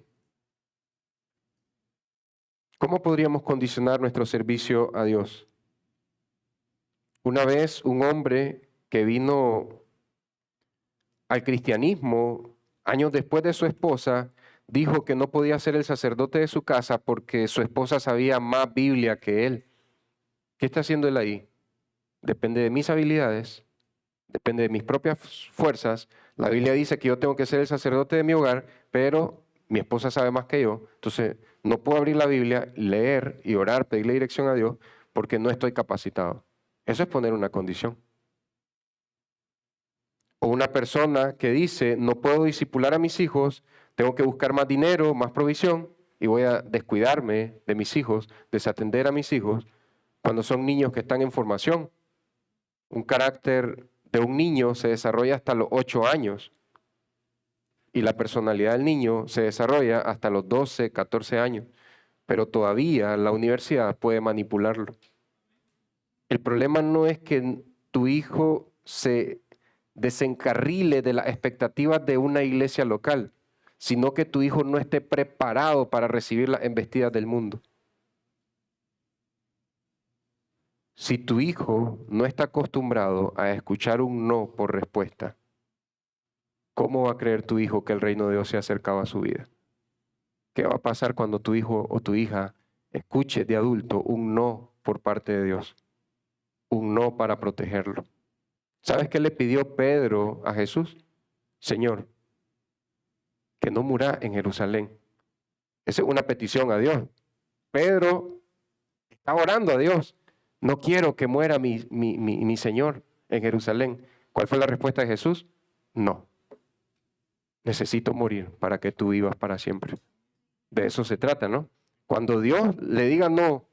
¿Cómo podríamos condicionar nuestro servicio a Dios? Una vez un hombre que vino al cristianismo, años después de su esposa, dijo que no podía ser el sacerdote de su casa porque su esposa sabía más Biblia que él. ¿Qué está haciendo él ahí? Depende de mis habilidades, depende de mis propias fuerzas. La Biblia dice que yo tengo que ser el sacerdote de mi hogar, pero mi esposa sabe más que yo. Entonces, no puedo abrir la Biblia, leer y orar, pedirle dirección a Dios, porque no estoy capacitado. Eso es poner una condición. O una persona que dice, no puedo discipular a mis hijos, tengo que buscar más dinero, más provisión, y voy a descuidarme de mis hijos, desatender a mis hijos, cuando son niños que están en formación. Un carácter de un niño se desarrolla hasta los 8 años, y la personalidad del niño se desarrolla hasta los 12, 14 años, pero todavía la universidad puede manipularlo. El problema no es que tu hijo se desencarrile de las expectativas de una iglesia local, sino que tu hijo no esté preparado para recibir las embestidas del mundo. Si tu hijo no está acostumbrado a escuchar un no por respuesta, ¿cómo va a creer tu hijo que el reino de Dios se ha acercado a su vida? ¿Qué va a pasar cuando tu hijo o tu hija escuche de adulto un no por parte de Dios, un no para protegerlo. ¿Sabes qué le pidió Pedro a Jesús? Señor, que no mura en Jerusalén. Esa es una petición a Dios. Pedro está orando a Dios. No quiero que muera mi Señor en Jerusalén. ¿Cuál fue la respuesta de Jesús? No. Necesito morir para que tú vivas para siempre. De eso se trata, ¿no? Cuando Dios le diga no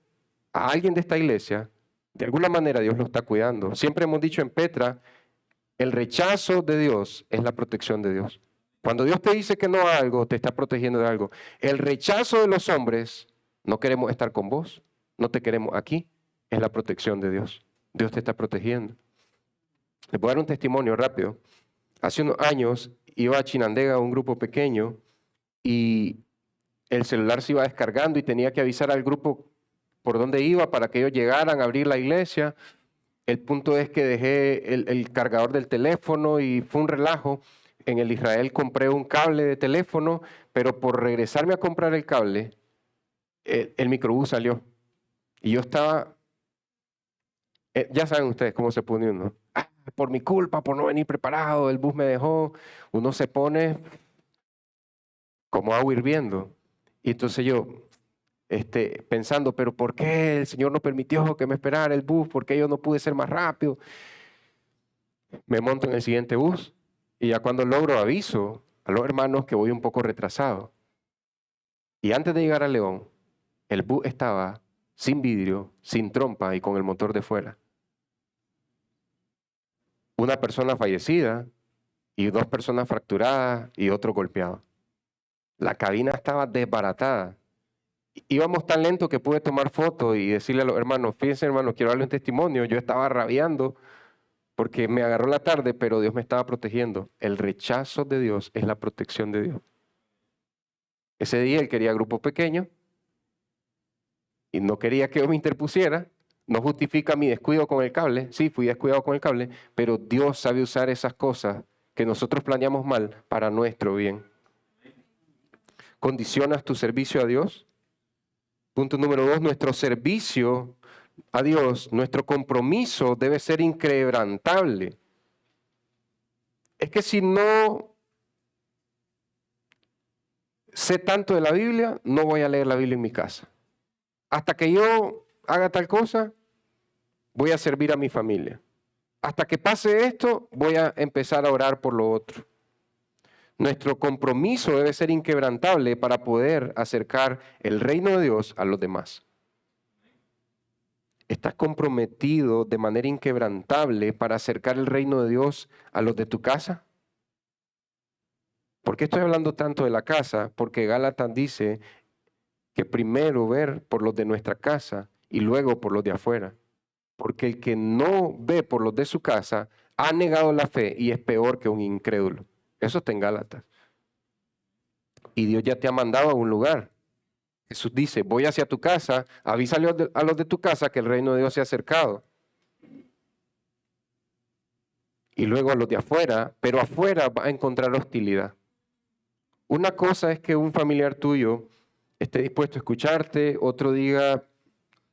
a alguien de esta iglesia, de alguna manera Dios lo está cuidando. Siempre hemos dicho en Petra, el rechazo de Dios es la protección de Dios. Cuando Dios te dice que no a algo, te está protegiendo de algo. El rechazo de los hombres, no queremos estar con vos, no te queremos aquí, es la protección de Dios. Dios te está protegiendo. Les voy a dar un testimonio rápido. Hace unos años iba a Chinandega, un grupo pequeño, y el celular se iba descargando y tenía que avisar al grupo por dónde iba para que ellos llegaran a abrir la iglesia. El punto es que dejé el cargador del teléfono y fue un relajo. En el Israel compré un cable de teléfono, pero por regresarme a comprar el cable, el microbús salió. Y yo estaba, ya saben ustedes cómo se pone uno. Por mi culpa, por no venir preparado, el bus me dejó. Uno se pone como agua hirviendo. Y entonces yo, pensando, pero ¿por qué el Señor no permitió que me esperara el bus? ¿Por qué yo no pude ser más rápido? Me monto en el siguiente bus y ya cuando logro aviso a los hermanos que voy un poco retrasado. Y antes de llegar a León, el bus estaba sin vidrio, sin trompa y con el motor de fuera. Una persona fallecida y 2 personas fracturadas y otro golpeado. La cabina estaba desbaratada. Íbamos tan lento que pude tomar fotos y decirle a los hermanos, fíjense hermanos, quiero darle un testimonio, yo estaba rabiando porque me agarró la tarde, pero Dios me estaba protegiendo. El rechazo de Dios es la protección de Dios. Ese día él quería grupo pequeño y no quería que yo me interpusiera. No justifica mi descuido con el cable. Sí, fui descuidado con el cable, pero Dios sabe usar esas cosas que nosotros planeamos mal para nuestro bien. ¿Condicionas tu servicio a Dios? Punto número 2, nuestro servicio a Dios, nuestro compromiso debe ser inquebrantable. Es que si no sé tanto de la Biblia, no voy a leer la Biblia en mi casa. Hasta que yo haga tal cosa, voy a servir a mi familia. Hasta que pase esto, voy a empezar a orar por lo otro. Nuestro compromiso debe ser inquebrantable para poder acercar el reino de Dios a los demás. ¿Estás comprometido de manera inquebrantable para acercar el reino de Dios a los de tu casa? ¿Por qué estoy hablando tanto de la casa? Porque Gálatas dice que primero ver por los de nuestra casa y luego por los de afuera. Porque el que no ve por los de su casa ha negado la fe y es peor que un incrédulo. Eso está en Gálatas. Y Dios ya te ha mandado a un lugar. Jesús dice, voy hacia tu casa, avísale a los de tu casa que el reino de Dios se ha acercado. Y luego a los de afuera, pero afuera va a encontrar hostilidad. Una cosa es que un familiar tuyo esté dispuesto a escucharte, otro diga,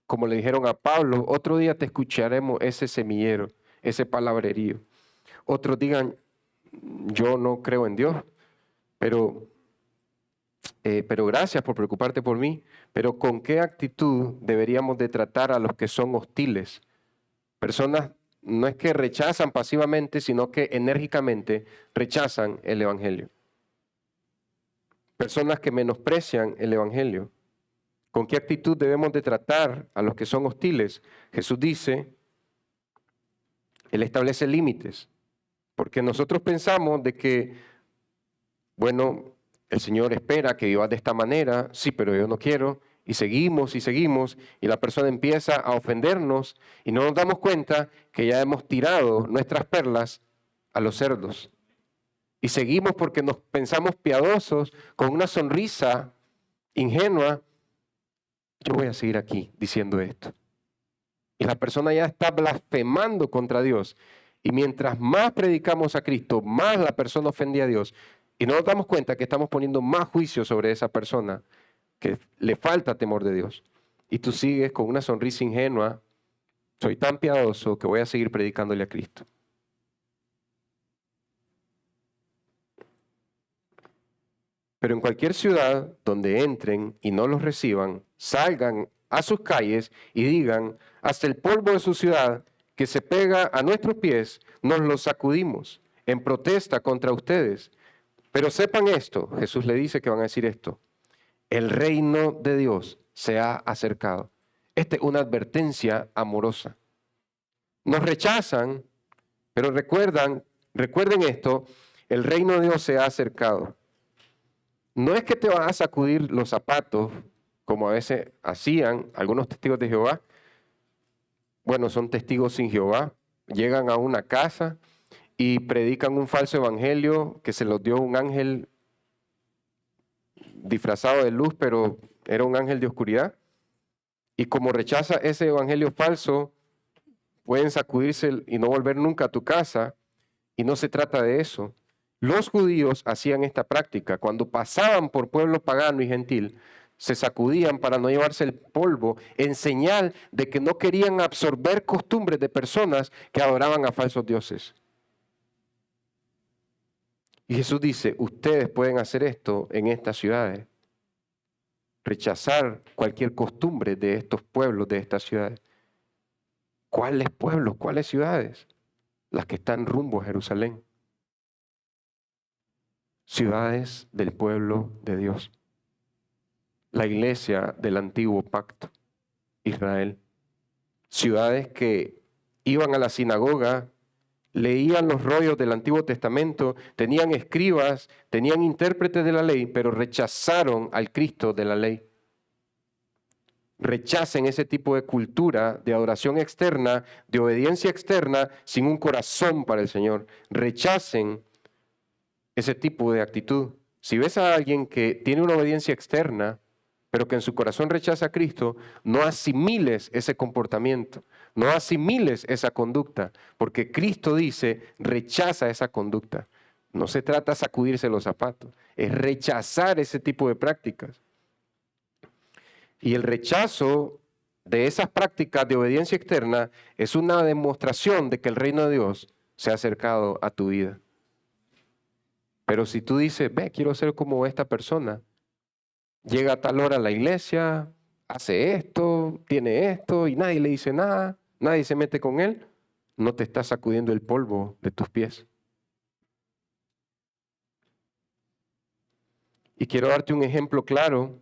como le dijeron a Pablo, otro día te escucharemos ese semillero, ese palabrerío. Otros digan, yo no creo en Dios, pero gracias por preocuparte por mí. Pero ¿con qué actitud deberíamos de tratar a los que son hostiles? Personas no es que rechazan pasivamente, sino que enérgicamente rechazan el Evangelio. Personas que menosprecian el Evangelio. ¿Con qué actitud debemos de tratar a los que son hostiles? Jesús dice, Él establece límites, porque nosotros pensamos de que, bueno, el Señor espera que vivas de esta manera, sí, pero yo no quiero, y seguimos, y la persona empieza a ofendernos, y no nos damos cuenta que ya hemos tirado nuestras perlas a los cerdos. Y seguimos porque nos pensamos piadosos, con una sonrisa ingenua, yo voy a seguir aquí diciendo esto. Y la persona ya está blasfemando contra Dios. Y mientras más predicamos a Cristo, más la persona ofende a Dios. Y no nos damos cuenta que estamos poniendo más juicio sobre esa persona, que le falta temor de Dios. y tú sigues con una sonrisa ingenua, soy tan piadoso que voy a seguir predicándole a Cristo. Pero en cualquier ciudad donde entren y no los reciban, salgan a sus calles y digan, hasta el polvo de su ciudad que se pega a nuestros pies, nos lo sacudimos en protesta contra ustedes. Pero sepan esto, Jesús le dice que van a decir esto, el reino de Dios se ha acercado. Esta es una advertencia amorosa. Nos rechazan, pero recuerden esto, el reino de Dios se ha acercado. No es que te van a sacudir los zapatos, como a veces hacían algunos testigos de Jehová. Bueno, son testigos sin Jehová. Llegan a una casa y predican un falso evangelio que se los dio un ángel disfrazado de luz, pero era un ángel de oscuridad. Y como rechaza ese evangelio falso, pueden sacudirse y no volver nunca a tu casa. Y no se trata de eso. Los judíos hacían esta práctica. Cuando pasaban por pueblo pagano y gentil, se sacudían para no llevarse el polvo, en señal de que no querían absorber costumbres de personas que adoraban a falsos dioses. Y Jesús dice, ustedes pueden hacer esto en estas ciudades. Rechazar cualquier costumbre de estos pueblos, de estas ciudades. ¿Cuáles pueblos? ¿Cuáles ciudades? Las que están rumbo a Jerusalén. Ciudades del pueblo de Dios. La iglesia del antiguo pacto, Israel. Ciudades que iban a la sinagoga, leían los rollos del Antiguo Testamento, tenían escribas, tenían intérpretes de la ley, pero rechazaron al Cristo de la ley. Rechacen ese tipo de cultura, de adoración externa, de obediencia externa, sin un corazón para el Señor. Rechacen ese tipo de actitud. Si ves a alguien que tiene una obediencia externa, pero que en su corazón rechaza a Cristo, no asimiles ese comportamiento, no asimiles esa conducta, porque Cristo dice, rechaza esa conducta. No se trata de sacudirse los zapatos, es rechazar ese tipo de prácticas. Y el rechazo de esas prácticas de obediencia externa es una demostración de que el reino de Dios se ha acercado a tu vida. Pero si tú dices, quiero ser como esta persona, llega a tal hora a la iglesia, hace esto, tiene esto y nadie le dice nada, nadie se mete con él, no te está sacudiendo el polvo de tus pies. Y quiero darte un ejemplo claro.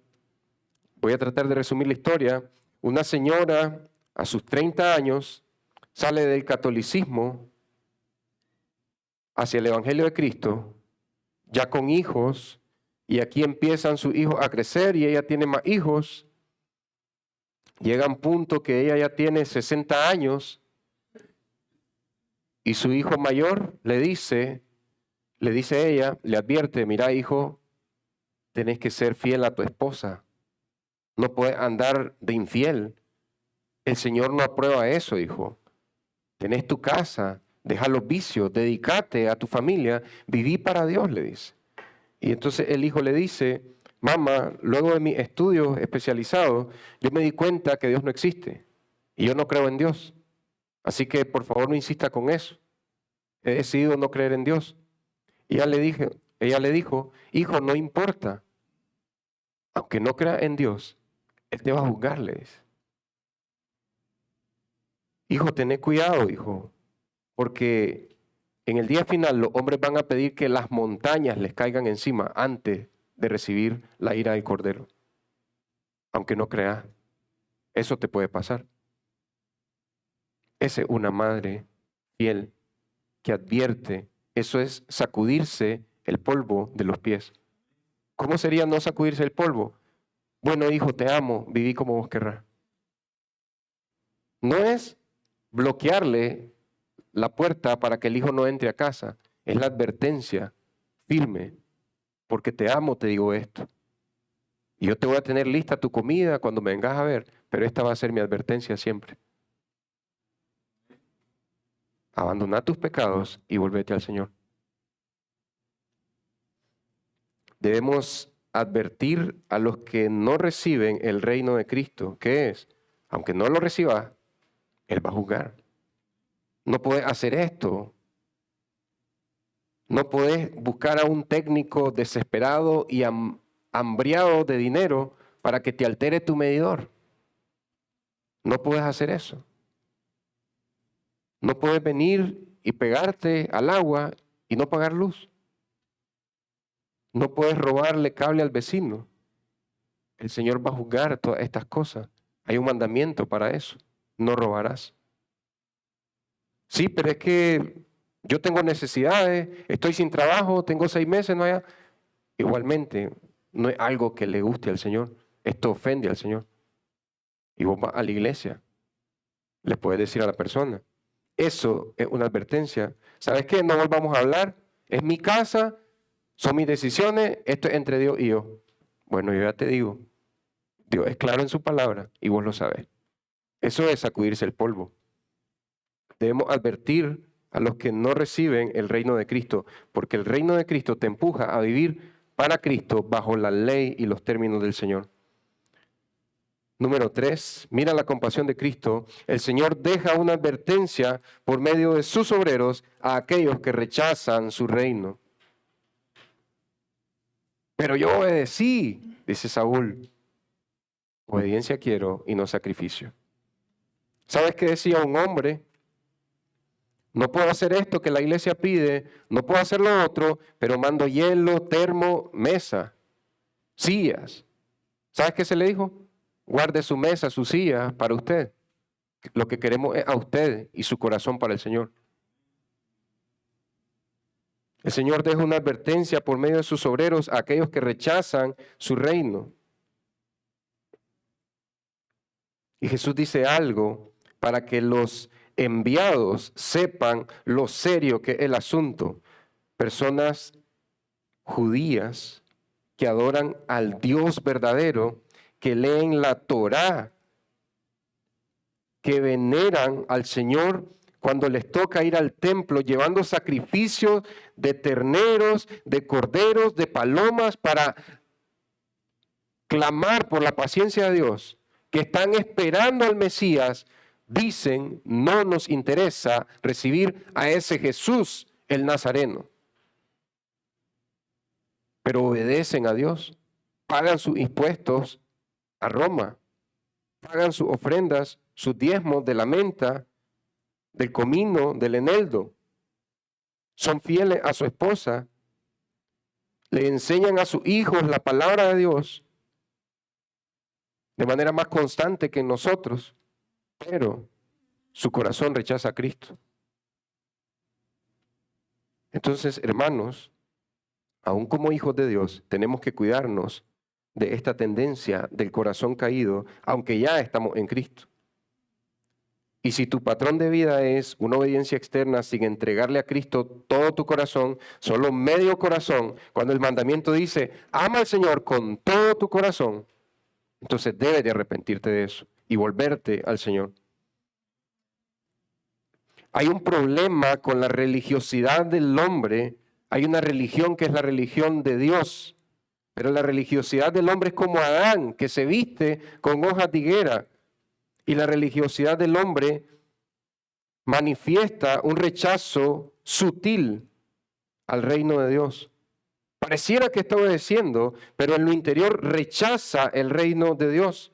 Voy a tratar de resumir la historia. Una señora a sus 30 años sale del catolicismo hacia el Evangelio de Cristo, ya con hijos, y aquí empiezan sus hijos a crecer y ella tiene más hijos. Llega un punto que ella ya tiene 60 años y su hijo mayor le dice ella, le advierte, mira hijo, tenés que ser fiel a tu esposa, no puedes andar de infiel. El Señor no aprueba eso, hijo. Tenés tu casa, deja los vicios, dedícate a tu familia, viví para Dios, le dice. Y entonces el hijo le dice, mamá, luego de mis estudios especializados, yo me di cuenta que Dios no existe y yo no creo en Dios. Así que por favor no insista con eso. He decidido no creer en Dios. Y ella le dijo, hijo, no importa. Aunque no crea en Dios, Él te va a juzgar, le dice. Hijo, tené cuidado, hijo, porque en el día final los hombres van a pedir que las montañas les caigan encima antes de recibir la ira del Cordero. Aunque no creas, eso te puede pasar. Esa es una madre fiel que advierte. Eso es sacudirse el polvo de los pies. ¿Cómo sería no sacudirse el polvo? Bueno, hijo, te amo, viví como vos querrás. No es bloquearle la puerta para que el hijo no entre a casa. Es la advertencia firme. Porque te amo, te digo esto. Y yo te voy a tener lista tu comida cuando me vengas a ver, pero esta va a ser mi advertencia siempre. Abandona tus pecados y volvete al Señor. Debemos advertir a los que no reciben el reino de Cristo. ¿Qué es? Aunque no lo recibas, Él va a juzgar. No puedes hacer esto. No puedes buscar a un técnico desesperado y hambriado de dinero para que te altere tu medidor. No puedes hacer eso. No puedes venir y pegarte al agua y no pagar luz. No puedes robarle cable al vecino. El Señor va a juzgar todas estas cosas. Hay un mandamiento para eso. No robarás. Sí, pero es que yo tengo necesidades, estoy sin trabajo, tengo 6 meses, no hay. Igualmente, no es algo que le guste al Señor. Esto ofende al Señor. Y vos vas a la iglesia, le puedes decir a la persona. Eso es una advertencia. ¿Sabes qué? No volvamos a hablar. Es mi casa, son mis decisiones, esto es entre Dios y yo. Bueno, yo ya te digo, Dios es claro en su palabra y vos lo sabés. Eso es sacudirse el polvo. Debemos advertir a los que no reciben el reino de Cristo, porque el reino de Cristo te empuja a vivir para Cristo bajo la ley y los términos del Señor. Número 3, mira la compasión de Cristo. El Señor deja una advertencia por medio de sus obreros a aquellos que rechazan su reino. Pero yo obedecí, dice Saúl. Obediencia quiero y no sacrificio. ¿Sabes qué decía un hombre? No puedo hacer esto que la iglesia pide, no puedo hacer lo otro, pero mando hielo, termo, mesa, sillas. ¿Sabes qué se le dijo? Guarde su mesa, su silla para usted. Lo que queremos es a usted y su corazón para el Señor. El Señor deja una advertencia por medio de sus obreros a aquellos que rechazan su reino. Y Jesús dice algo para que los enviados sepan lo serio que es el asunto. Personas judías que adoran al Dios verdadero, que leen la Torá, que veneran al Señor cuando les toca ir al templo llevando sacrificios de terneros, de corderos, de palomas para clamar por la paciencia de Dios, que están esperando al Mesías, dicen, no nos interesa recibir a ese Jesús el Nazareno. Pero obedecen a Dios, pagan sus impuestos a Roma, pagan sus ofrendas, sus diezmos de la menta, del comino, del eneldo. Son fieles a su esposa, le enseñan a sus hijos la palabra de Dios de manera más constante que nosotros, pero su corazón rechaza a Cristo. Entonces, hermanos, aún como hijos de Dios, tenemos que cuidarnos de esta tendencia del corazón caído, aunque ya estamos en Cristo. Y si tu patrón de vida es una obediencia externa sin entregarle a Cristo todo tu corazón, solo medio corazón, cuando el mandamiento dice, ama al Señor con todo tu corazón, entonces debes de arrepentirte de eso y volverte al Señor. Hay un problema con la religiosidad del hombre. Hay una religión que es la religión de Dios, pero la religiosidad del hombre es como Adán, que se viste con hojas de higuera. Y la religiosidad del hombre manifiesta un rechazo sutil al reino de Dios. Pareciera que está obedeciendo, pero en lo interior rechaza el reino de Dios.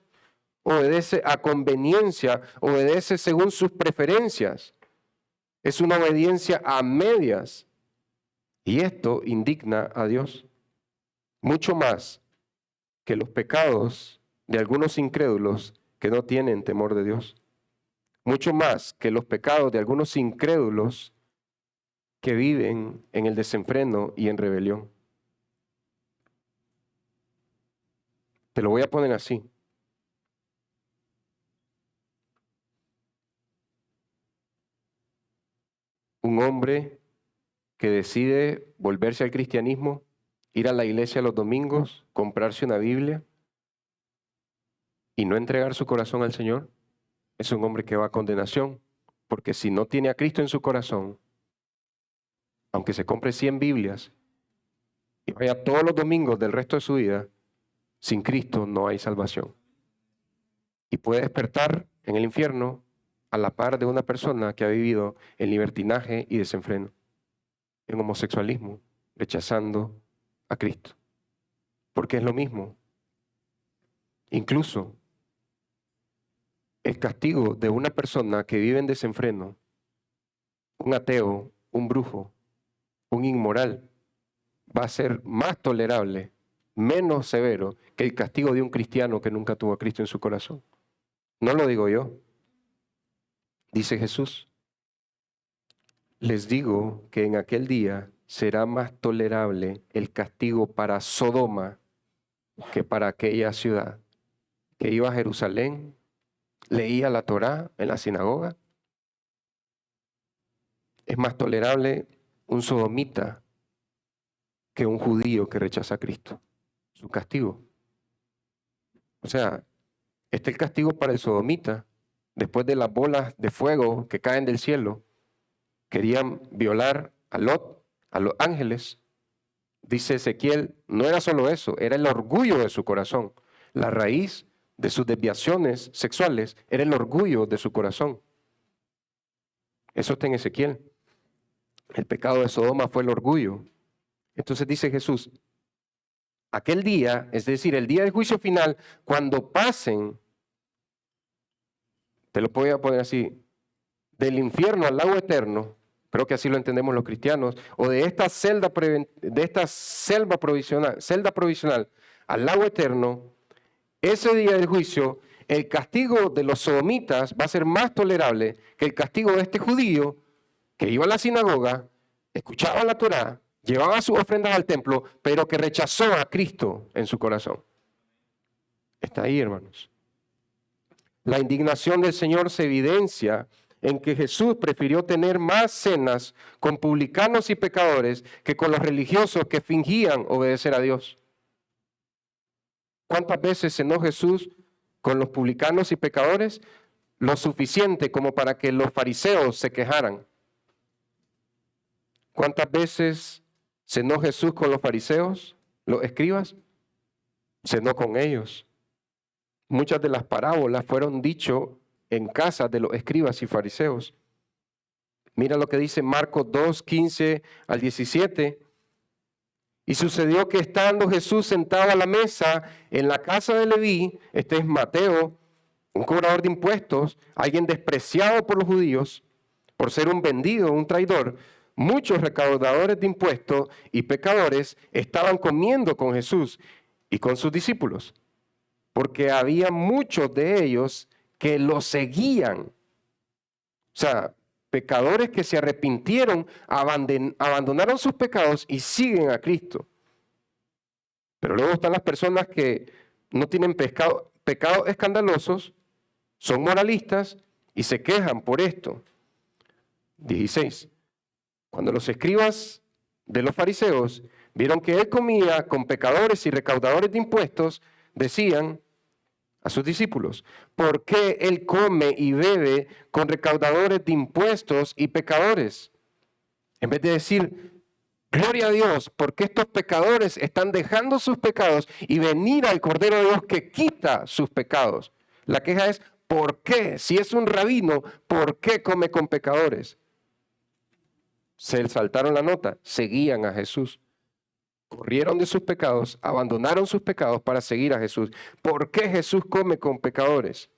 Obedece a conveniencia, obedece según sus preferencias. Es una obediencia a medias. Y esto indigna a Dios. Mucho más que los pecados de algunos incrédulos que no tienen temor de Dios. Mucho más que los pecados de algunos incrédulos que viven en el desenfreno y en rebelión. Te lo voy a poner así. Un hombre que decide volverse al cristianismo, ir a la iglesia los domingos, comprarse una Biblia y no entregar su corazón al Señor, es un hombre que va a condenación, porque si no tiene a Cristo en su corazón, aunque se compre 100 Biblias y vaya todos los domingos del resto de su vida, sin Cristo no hay salvación. Y puede despertar en el infierno a la par de una persona que ha vivido en libertinaje y desenfreno, en homosexualismo, rechazando a Cristo. Porque es lo mismo. Incluso el castigo de una persona que vive en desenfreno, un ateo, un brujo, un inmoral, va a ser más tolerable, menos severo que el castigo de un cristiano que nunca tuvo a Cristo en su corazón. No lo digo yo. Dice Jesús, les digo que en aquel día será más tolerable el castigo para Sodoma que para aquella ciudad que iba a Jerusalén, leía la Torá en la sinagoga. Es más tolerable un sodomita que un judío que rechaza a Cristo. Su castigo. O sea, este es el castigo para el sodomita. Después de las bolas de fuego que caen del cielo, querían violar a Lot, a los ángeles. Dice Ezequiel, no era solo eso, era el orgullo de su corazón. La raíz de sus desviaciones sexuales era el orgullo de su corazón. Eso está en Ezequiel. El pecado de Sodoma fue el orgullo. Entonces dice Jesús, aquel día, es decir, el día del juicio final, cuando pasen, te lo voy a poner así, del infierno al lago eterno, creo que así lo entendemos los cristianos, o de esta celda provisional al lago eterno, ese día del juicio, el castigo de los sodomitas va a ser más tolerable que el castigo de este judío que iba a la sinagoga, escuchaba la Torá, llevaba sus ofrendas al templo, pero que rechazó a Cristo en su corazón. Está ahí, hermanos. La indignación del Señor se evidencia en que Jesús prefirió tener más cenas con publicanos y pecadores que con los religiosos que fingían obedecer a Dios. ¿Cuántas veces cenó Jesús con los publicanos y pecadores? Lo suficiente como para que los fariseos se quejaran. ¿Cuántas veces cenó Jesús con los fariseos, los escribas? Cenó con ellos. Muchas de las parábolas fueron dichas en casa de los escribas y fariseos. Mira lo que dice Marcos 2, 15 al 17. Y sucedió que estando Jesús sentado a la mesa en la casa de Leví, este es Mateo, un cobrador de impuestos, alguien despreciado por los judíos, por ser un vendido, un traidor, muchos recaudadores de impuestos y pecadores estaban comiendo con Jesús y con sus discípulos, porque había muchos de ellos que lo seguían. O sea, pecadores que se arrepintieron, abandonaron sus pecados y siguen a Cristo. Pero luego están las personas que no tienen pecados escandalosos, son moralistas y se quejan por esto. 16. Cuando los escribas de los fariseos vieron que él comía con pecadores y recaudadores de impuestos, decían a sus discípulos, ¿por qué él come y bebe con recaudadores de impuestos y pecadores? En vez de decir, gloria a Dios, porque estos pecadores están dejando sus pecados y venir al Cordero de Dios que quita sus pecados. La queja es, ¿por qué? Si es un rabino, ¿por qué come con pecadores? Se saltaron la nota, seguían a Jesús. Corrieron de sus pecados, abandonaron sus pecados para seguir a Jesús. ¿Por qué Jesús come con pecadores?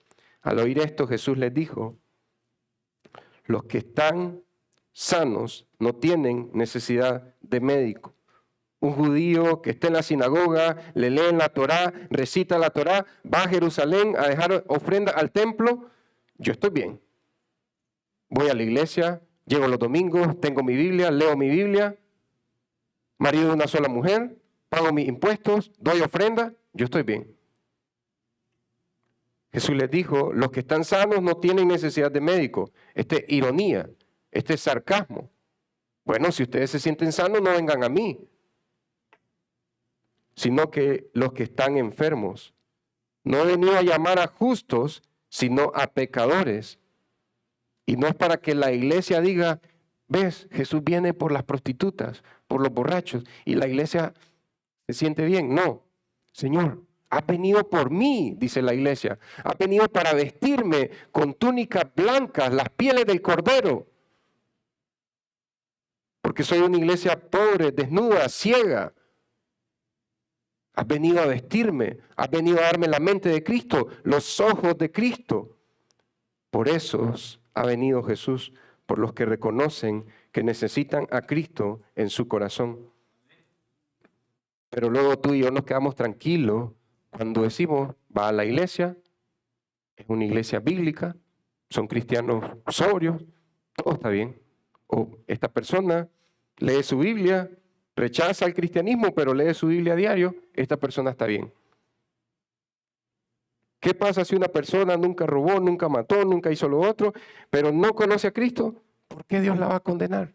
Al oír esto, Jesús les dijo, los que están sanos no tienen necesidad de médico. Un judío que esté en la sinagoga, le leen la Torá, recita la Torá, va a Jerusalén a dejar ofrenda al templo, yo estoy bien. Voy a la iglesia, llego los domingos, tengo mi Biblia, leo mi Biblia, marido de una sola mujer, pago mis impuestos, doy ofrenda, yo estoy bien. Jesús les dijo, los que están sanos no tienen necesidad de médico. Esta es ironía, este es sarcasmo. Bueno, si ustedes se sienten sanos, no vengan a mí, sino que los que están enfermos. No he venido a llamar a justos, sino a pecadores. Y no es para que la iglesia diga, ves, Jesús viene por las prostitutas, por los borrachos, y la iglesia ¿Se siente bien? No. Señor, has venido por mí, dice la iglesia. Has venido para vestirme con túnicas blancas, las pieles del cordero. Porque soy una iglesia pobre, desnuda, ciega. Has venido a vestirme, has venido a darme la mente de Cristo, los ojos de Cristo. Por eso ha venido Jesús, por los que reconocen que necesitan a Cristo en su corazón. Pero luego tú y yo nos quedamos tranquilos cuando decimos, va a la iglesia, es una iglesia bíblica, son cristianos sobrios, todo está bien. O esta persona lee su Biblia, rechaza el cristianismo, pero lee su Biblia a diario, esta persona está bien. ¿Qué pasa si una persona nunca robó, nunca mató, nunca hizo lo otro, pero no conoce a Cristo? ¿Por qué Dios la va a condenar?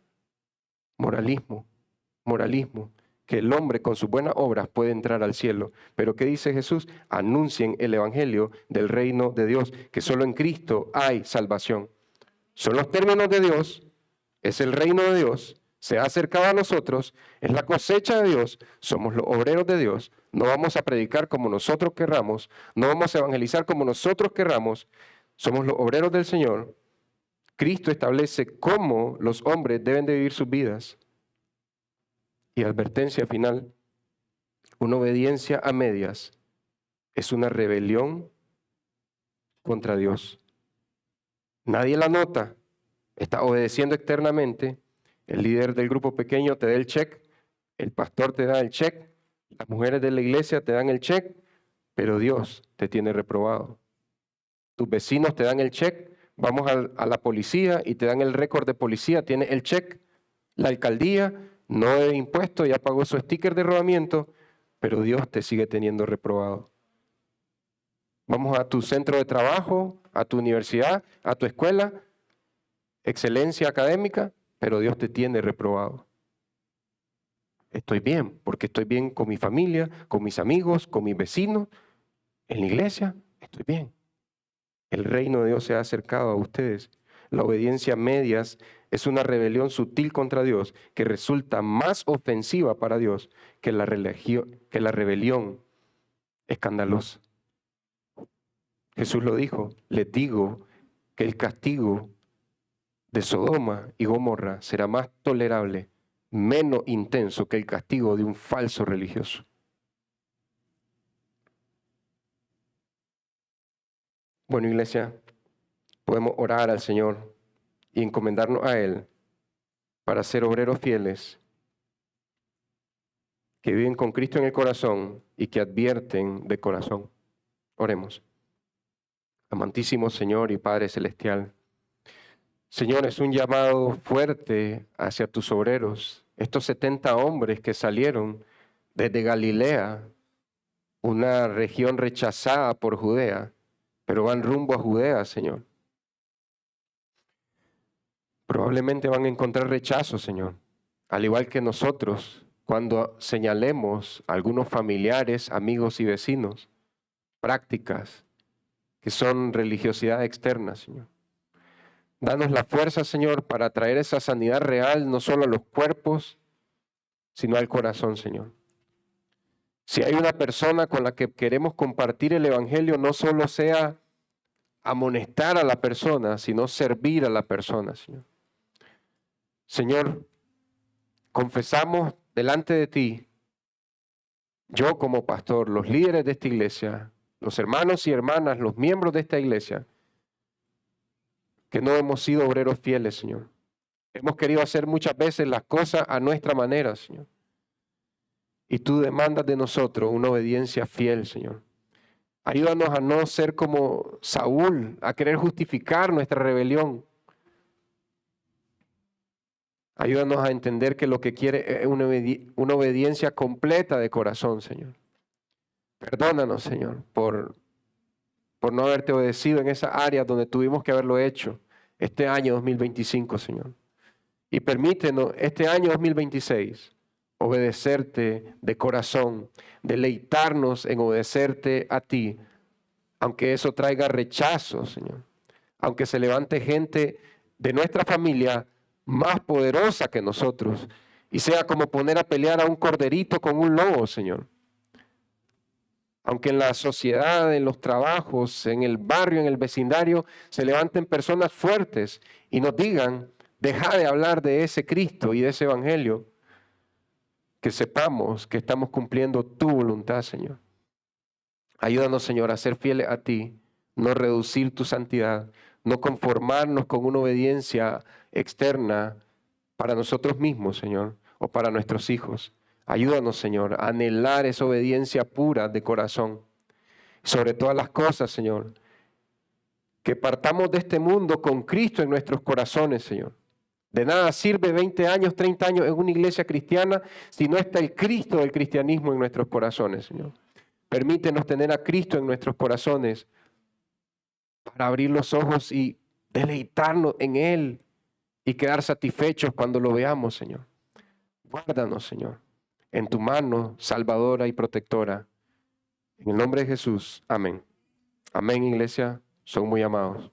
Moralismo, moralismo. Que el hombre con sus buenas obras puede entrar al cielo. Pero ¿qué dice Jesús? Anuncien el evangelio del reino de Dios, que solo en Cristo hay salvación. Son los términos de Dios, es el reino de Dios, se ha acercado a nosotros, es la cosecha de Dios, somos los obreros de Dios, no vamos a predicar como nosotros querramos, no vamos a evangelizar como nosotros querramos, somos los obreros del Señor. Cristo establece cómo los hombres deben de vivir sus vidas. Y advertencia final, una obediencia a medias es una rebelión contra Dios. Nadie la nota, está obedeciendo externamente, el líder del grupo pequeño te da el check, el pastor te da el check, las mujeres de la iglesia te dan el check, pero Dios te tiene reprobado. Tus vecinos te dan el check, vamos a la policía y te dan el récord de policía, tiene el check, la alcaldía no debe impuestos, ya pagó su sticker de rodamiento, pero Dios te sigue teniendo reprobado. Vamos a tu centro de trabajo, a tu universidad, a tu escuela, excelencia académica, pero Dios te tiene reprobado. Estoy bien, porque estoy bien con mi familia, con mis amigos, con mis vecinos, en la iglesia, estoy bien. El reino de Dios se ha acercado a ustedes. La obediencia a medias es una rebelión sutil contra Dios que resulta más ofensiva para Dios que la rebelión escandalosa. Jesús lo dijo, les digo que el castigo de Sodoma y Gomorra será más tolerable, menos intenso que el castigo de un falso religioso. Bueno, iglesia, podemos orar al Señor y encomendarnos a Él para ser obreros fieles que viven con Cristo en el corazón y que advierten de corazón. Oremos. Amantísimo Señor y Padre Celestial, Señor, es un llamado fuerte hacia tus obreros, estos 70 hombres que salieron desde Galilea, una región rechazada por Judea, pero van rumbo a Judea, Señor. Probablemente van a encontrar rechazo, Señor, al igual que nosotros, cuando señalemos a algunos familiares, amigos y vecinos, prácticas que son religiosidad externa, Señor. Danos la fuerza, Señor, para traer esa sanidad real, no solo a los cuerpos, sino al corazón, Señor. Si hay una persona con la que queremos compartir el Evangelio, no solo sea amonestar a la persona, sino servir a la persona, Señor. Señor, confesamos delante de ti, yo como pastor, los líderes de esta iglesia, los hermanos y hermanas, los miembros de esta iglesia, que no hemos sido obreros fieles, Señor. Hemos querido hacer muchas veces las cosas a nuestra manera, Señor. Y tú demandas de nosotros una obediencia fiel, Señor. Ayúdanos a no ser como Saúl, a querer justificar nuestra rebelión. Ayúdanos a entender que lo que quiere es una obediencia completa de corazón, Señor. Perdónanos, Señor, por no haberte obedecido en esa área donde tuvimos que haberlo hecho este año 2025, Señor. Y permítenos este año 2026 obedecerte de corazón, deleitarnos en obedecerte a ti, aunque eso traiga rechazo, Señor. Aunque se levante gente de nuestra familia más poderosa que nosotros y sea como poner a pelear a un corderito con un lobo, Señor. Aunque en la sociedad, en los trabajos, en el barrio, en el vecindario, se levanten personas fuertes y nos digan, deja de hablar de ese Cristo y de ese Evangelio, que sepamos que estamos cumpliendo tu voluntad, Señor. Ayúdanos, Señor, a ser fieles a ti, no reducir tu santidad, no conformarnos con una obediencia externa para nosotros mismos, Señor, o para nuestros hijos. Ayúdanos, Señor, a anhelar esa obediencia pura de corazón. Sobre todas las cosas, Señor, que partamos de este mundo con Cristo en nuestros corazones, Señor. De nada sirve 20 años, 30 años en una iglesia cristiana si no está el Cristo del cristianismo en nuestros corazones, Señor. Permítenos tener a Cristo en nuestros corazones para abrir los ojos y deleitarnos en Él y quedar satisfechos cuando lo veamos, Señor. Guárdanos, Señor, en tu mano salvadora y protectora. En el nombre de Jesús, amén. Amén, iglesia. Son muy amados.